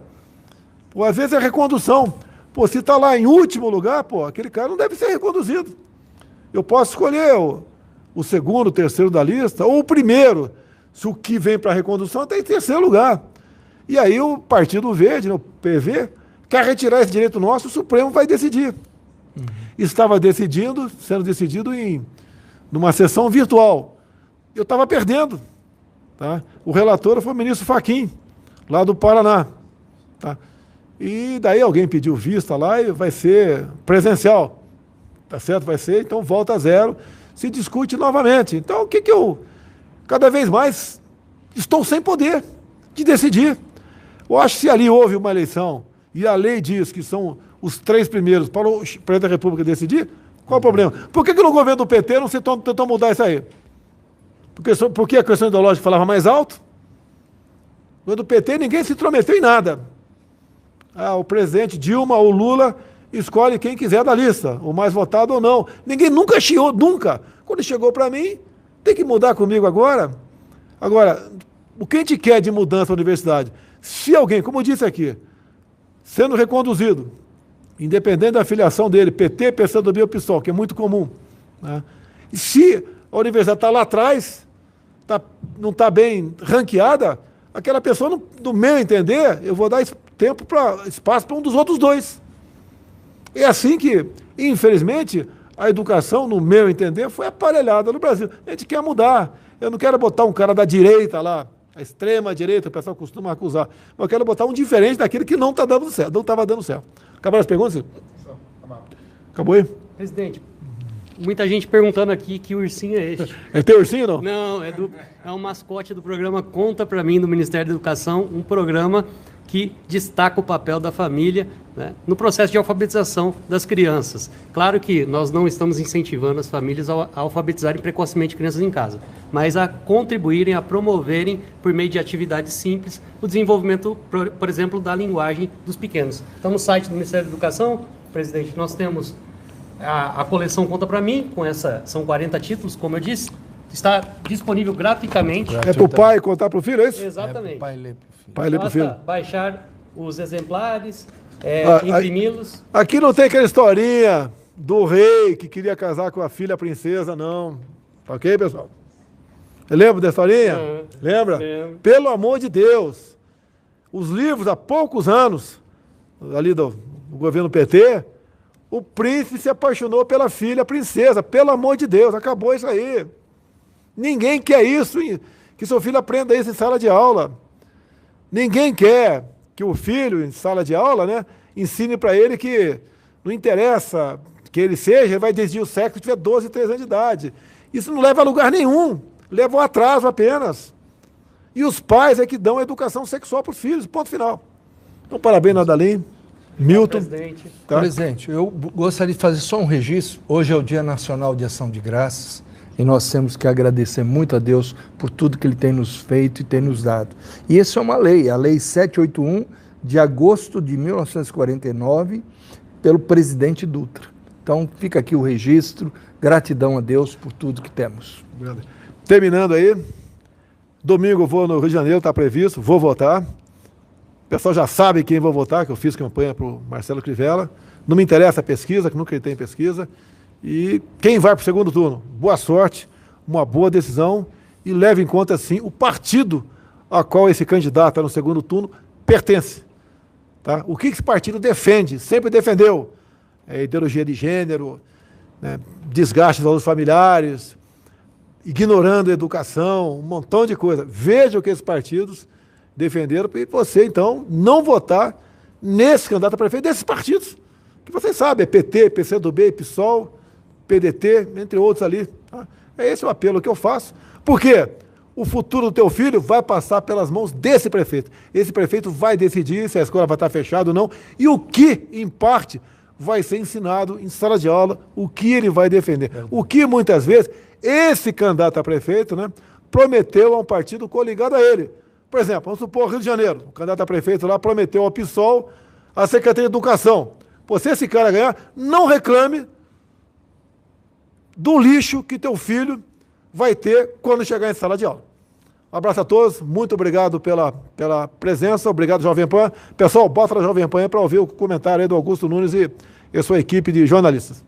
Pô, às vezes é recondução. Pô, se está lá em último lugar, pô, aquele cara não deve ser reconduzido. Eu posso escolher o segundo, o terceiro da lista, ou o primeiro, se o que vem para a recondução está em terceiro lugar. E aí o Partido Verde, o PV, quer retirar esse direito nosso, o Supremo vai decidir. Estava sendo decidido numa sessão virtual. Eu estava perdendo. Tá? O relator foi o ministro Fachin, lá do Paraná. Tá? E daí alguém pediu vista lá e vai ser presencial. Tá certo? Vai ser, então volta a zero, se discute novamente. Então, o que eu, cada vez mais, estou sem poder de decidir. Eu acho que se ali houve uma eleição e a lei diz que são os 3 primeiros para o presidente da República decidir, qual o problema? Por que no governo do PT não se tentou mudar isso aí? Porque a questão ideológica falava mais alto? No governo do PT ninguém se intrometeu em nada. O presidente Dilma ou Lula escolhe quem quiser da lista, o mais votado ou não. Ninguém nunca chiou, nunca. Quando chegou para mim, tem que mudar comigo agora. Agora, o que a gente quer de mudança na universidade? Se alguém, como eu disse aqui, sendo reconduzido, independente da filiação dele, PT, PCdoB ou PSOL, que é muito comum, né? E se a universidade está lá atrás, não está bem ranqueada, aquela pessoa, no meu entender, eu vou dar espaço para um dos outros 2. É assim que, infelizmente, a educação, no meu entender, foi aparelhada no Brasil. A gente quer mudar. Eu não quero botar um cara da direita lá, a extrema direita, o pessoal costuma acusar. Mas eu quero botar um diferente daquele que não está dando certo, não estava dando certo. Acabaram as perguntas? Acabou aí? Presidente, muita gente perguntando aqui que ursinho é este. É teu ursinho, não? Não, é um mascote do programa Conta Pra Mim, do Ministério da Educação, um programa que destaca o papel da família, né, no processo de alfabetização das crianças. Claro que nós não estamos incentivando as famílias a alfabetizarem precocemente crianças em casa, mas a contribuírem, a promoverem, por meio de atividades simples, o desenvolvimento, por exemplo, da linguagem dos pequenos. Então, no site do Ministério da Educação, presidente, nós temos a coleção Conta Pra Mim, são 40 títulos, como eu disse, está disponível gratuitamente. É para o pai contar para o filho, é isso? Exatamente. Pai lê pro filho. Pai lê para o filho. Basta baixar os exemplares, imprimi-los. Aqui não tem aquela historinha do rei que queria casar com a filha princesa, não. Ok, pessoal? Lembra da historinha? Lembra? Lembro. Pelo amor de Deus. Os livros, há poucos anos, ali do governo PT, O príncipe se apaixonou pela filha, a princesa. Pelo amor de Deus, acabou isso aí. Ninguém quer isso, que seu filho aprenda isso em sala de aula. Ninguém quer que o filho, em sala de aula, né, ensine para ele que não interessa que ele seja, ele vai decidir o sexo se tiver 12, 13 anos de idade. Isso não leva a lugar nenhum, leva um atraso apenas. E os pais é que dão a educação sexual para os filhos, ponto final. Então, parabéns, Nadalim, Milton. Presidente. Tá? Presidente, eu gostaria de fazer só um registro. Hoje é o Dia Nacional de Ação de Graças e nós temos que agradecer muito a Deus por tudo que Ele tem nos feito e tem nos dado. E essa é uma lei, a Lei 781, de agosto de 1949, pelo presidente Dutra. Então, fica aqui o registro, gratidão a Deus por tudo que temos. Terminando aí, domingo eu vou no Rio de Janeiro, está previsto, vou votar. O pessoal já sabe quem vou votar, que eu fiz campanha para o Marcelo Crivella. Não me interessa a pesquisa, que nunca ele tem pesquisa. E quem vai para o segundo turno? Boa sorte, uma boa decisão e leve em conta, sim, o partido a qual esse candidato está no segundo turno pertence. Tá? O que esse partido defende? Sempre defendeu. Ideologia de gênero, né, desgaste dos valores familiares, ignorando a educação, um montão de coisa. Veja o que esses partidos defenderam e você, então, não votar nesse candidato a prefeito desses partidos, que vocês sabem, é PT, PCdoB, PSOL, PDT, entre outros ali. Tá? É esse o apelo que eu faço. Por quê? O futuro do teu filho vai passar pelas mãos desse prefeito. Esse prefeito vai decidir se a escola vai estar fechada ou não e o que, em parte, vai ser ensinado em sala de aula, o que ele vai defender. O que, muitas vezes, esse candidato a prefeito, né, prometeu a um partido coligado a ele. Por exemplo, vamos supor o Rio de Janeiro, o candidato a prefeito lá prometeu ao PSOL a Secretaria de Educação. Pô, se esse cara ganhar, não reclame do lixo que teu filho vai ter quando chegar em sala de aula. Um abraço a todos, muito obrigado pela presença, obrigado Jovem Pan. Pessoal, bota na Jovem Pan para ouvir o comentário aí do Augusto Nunes e sua equipe de jornalistas.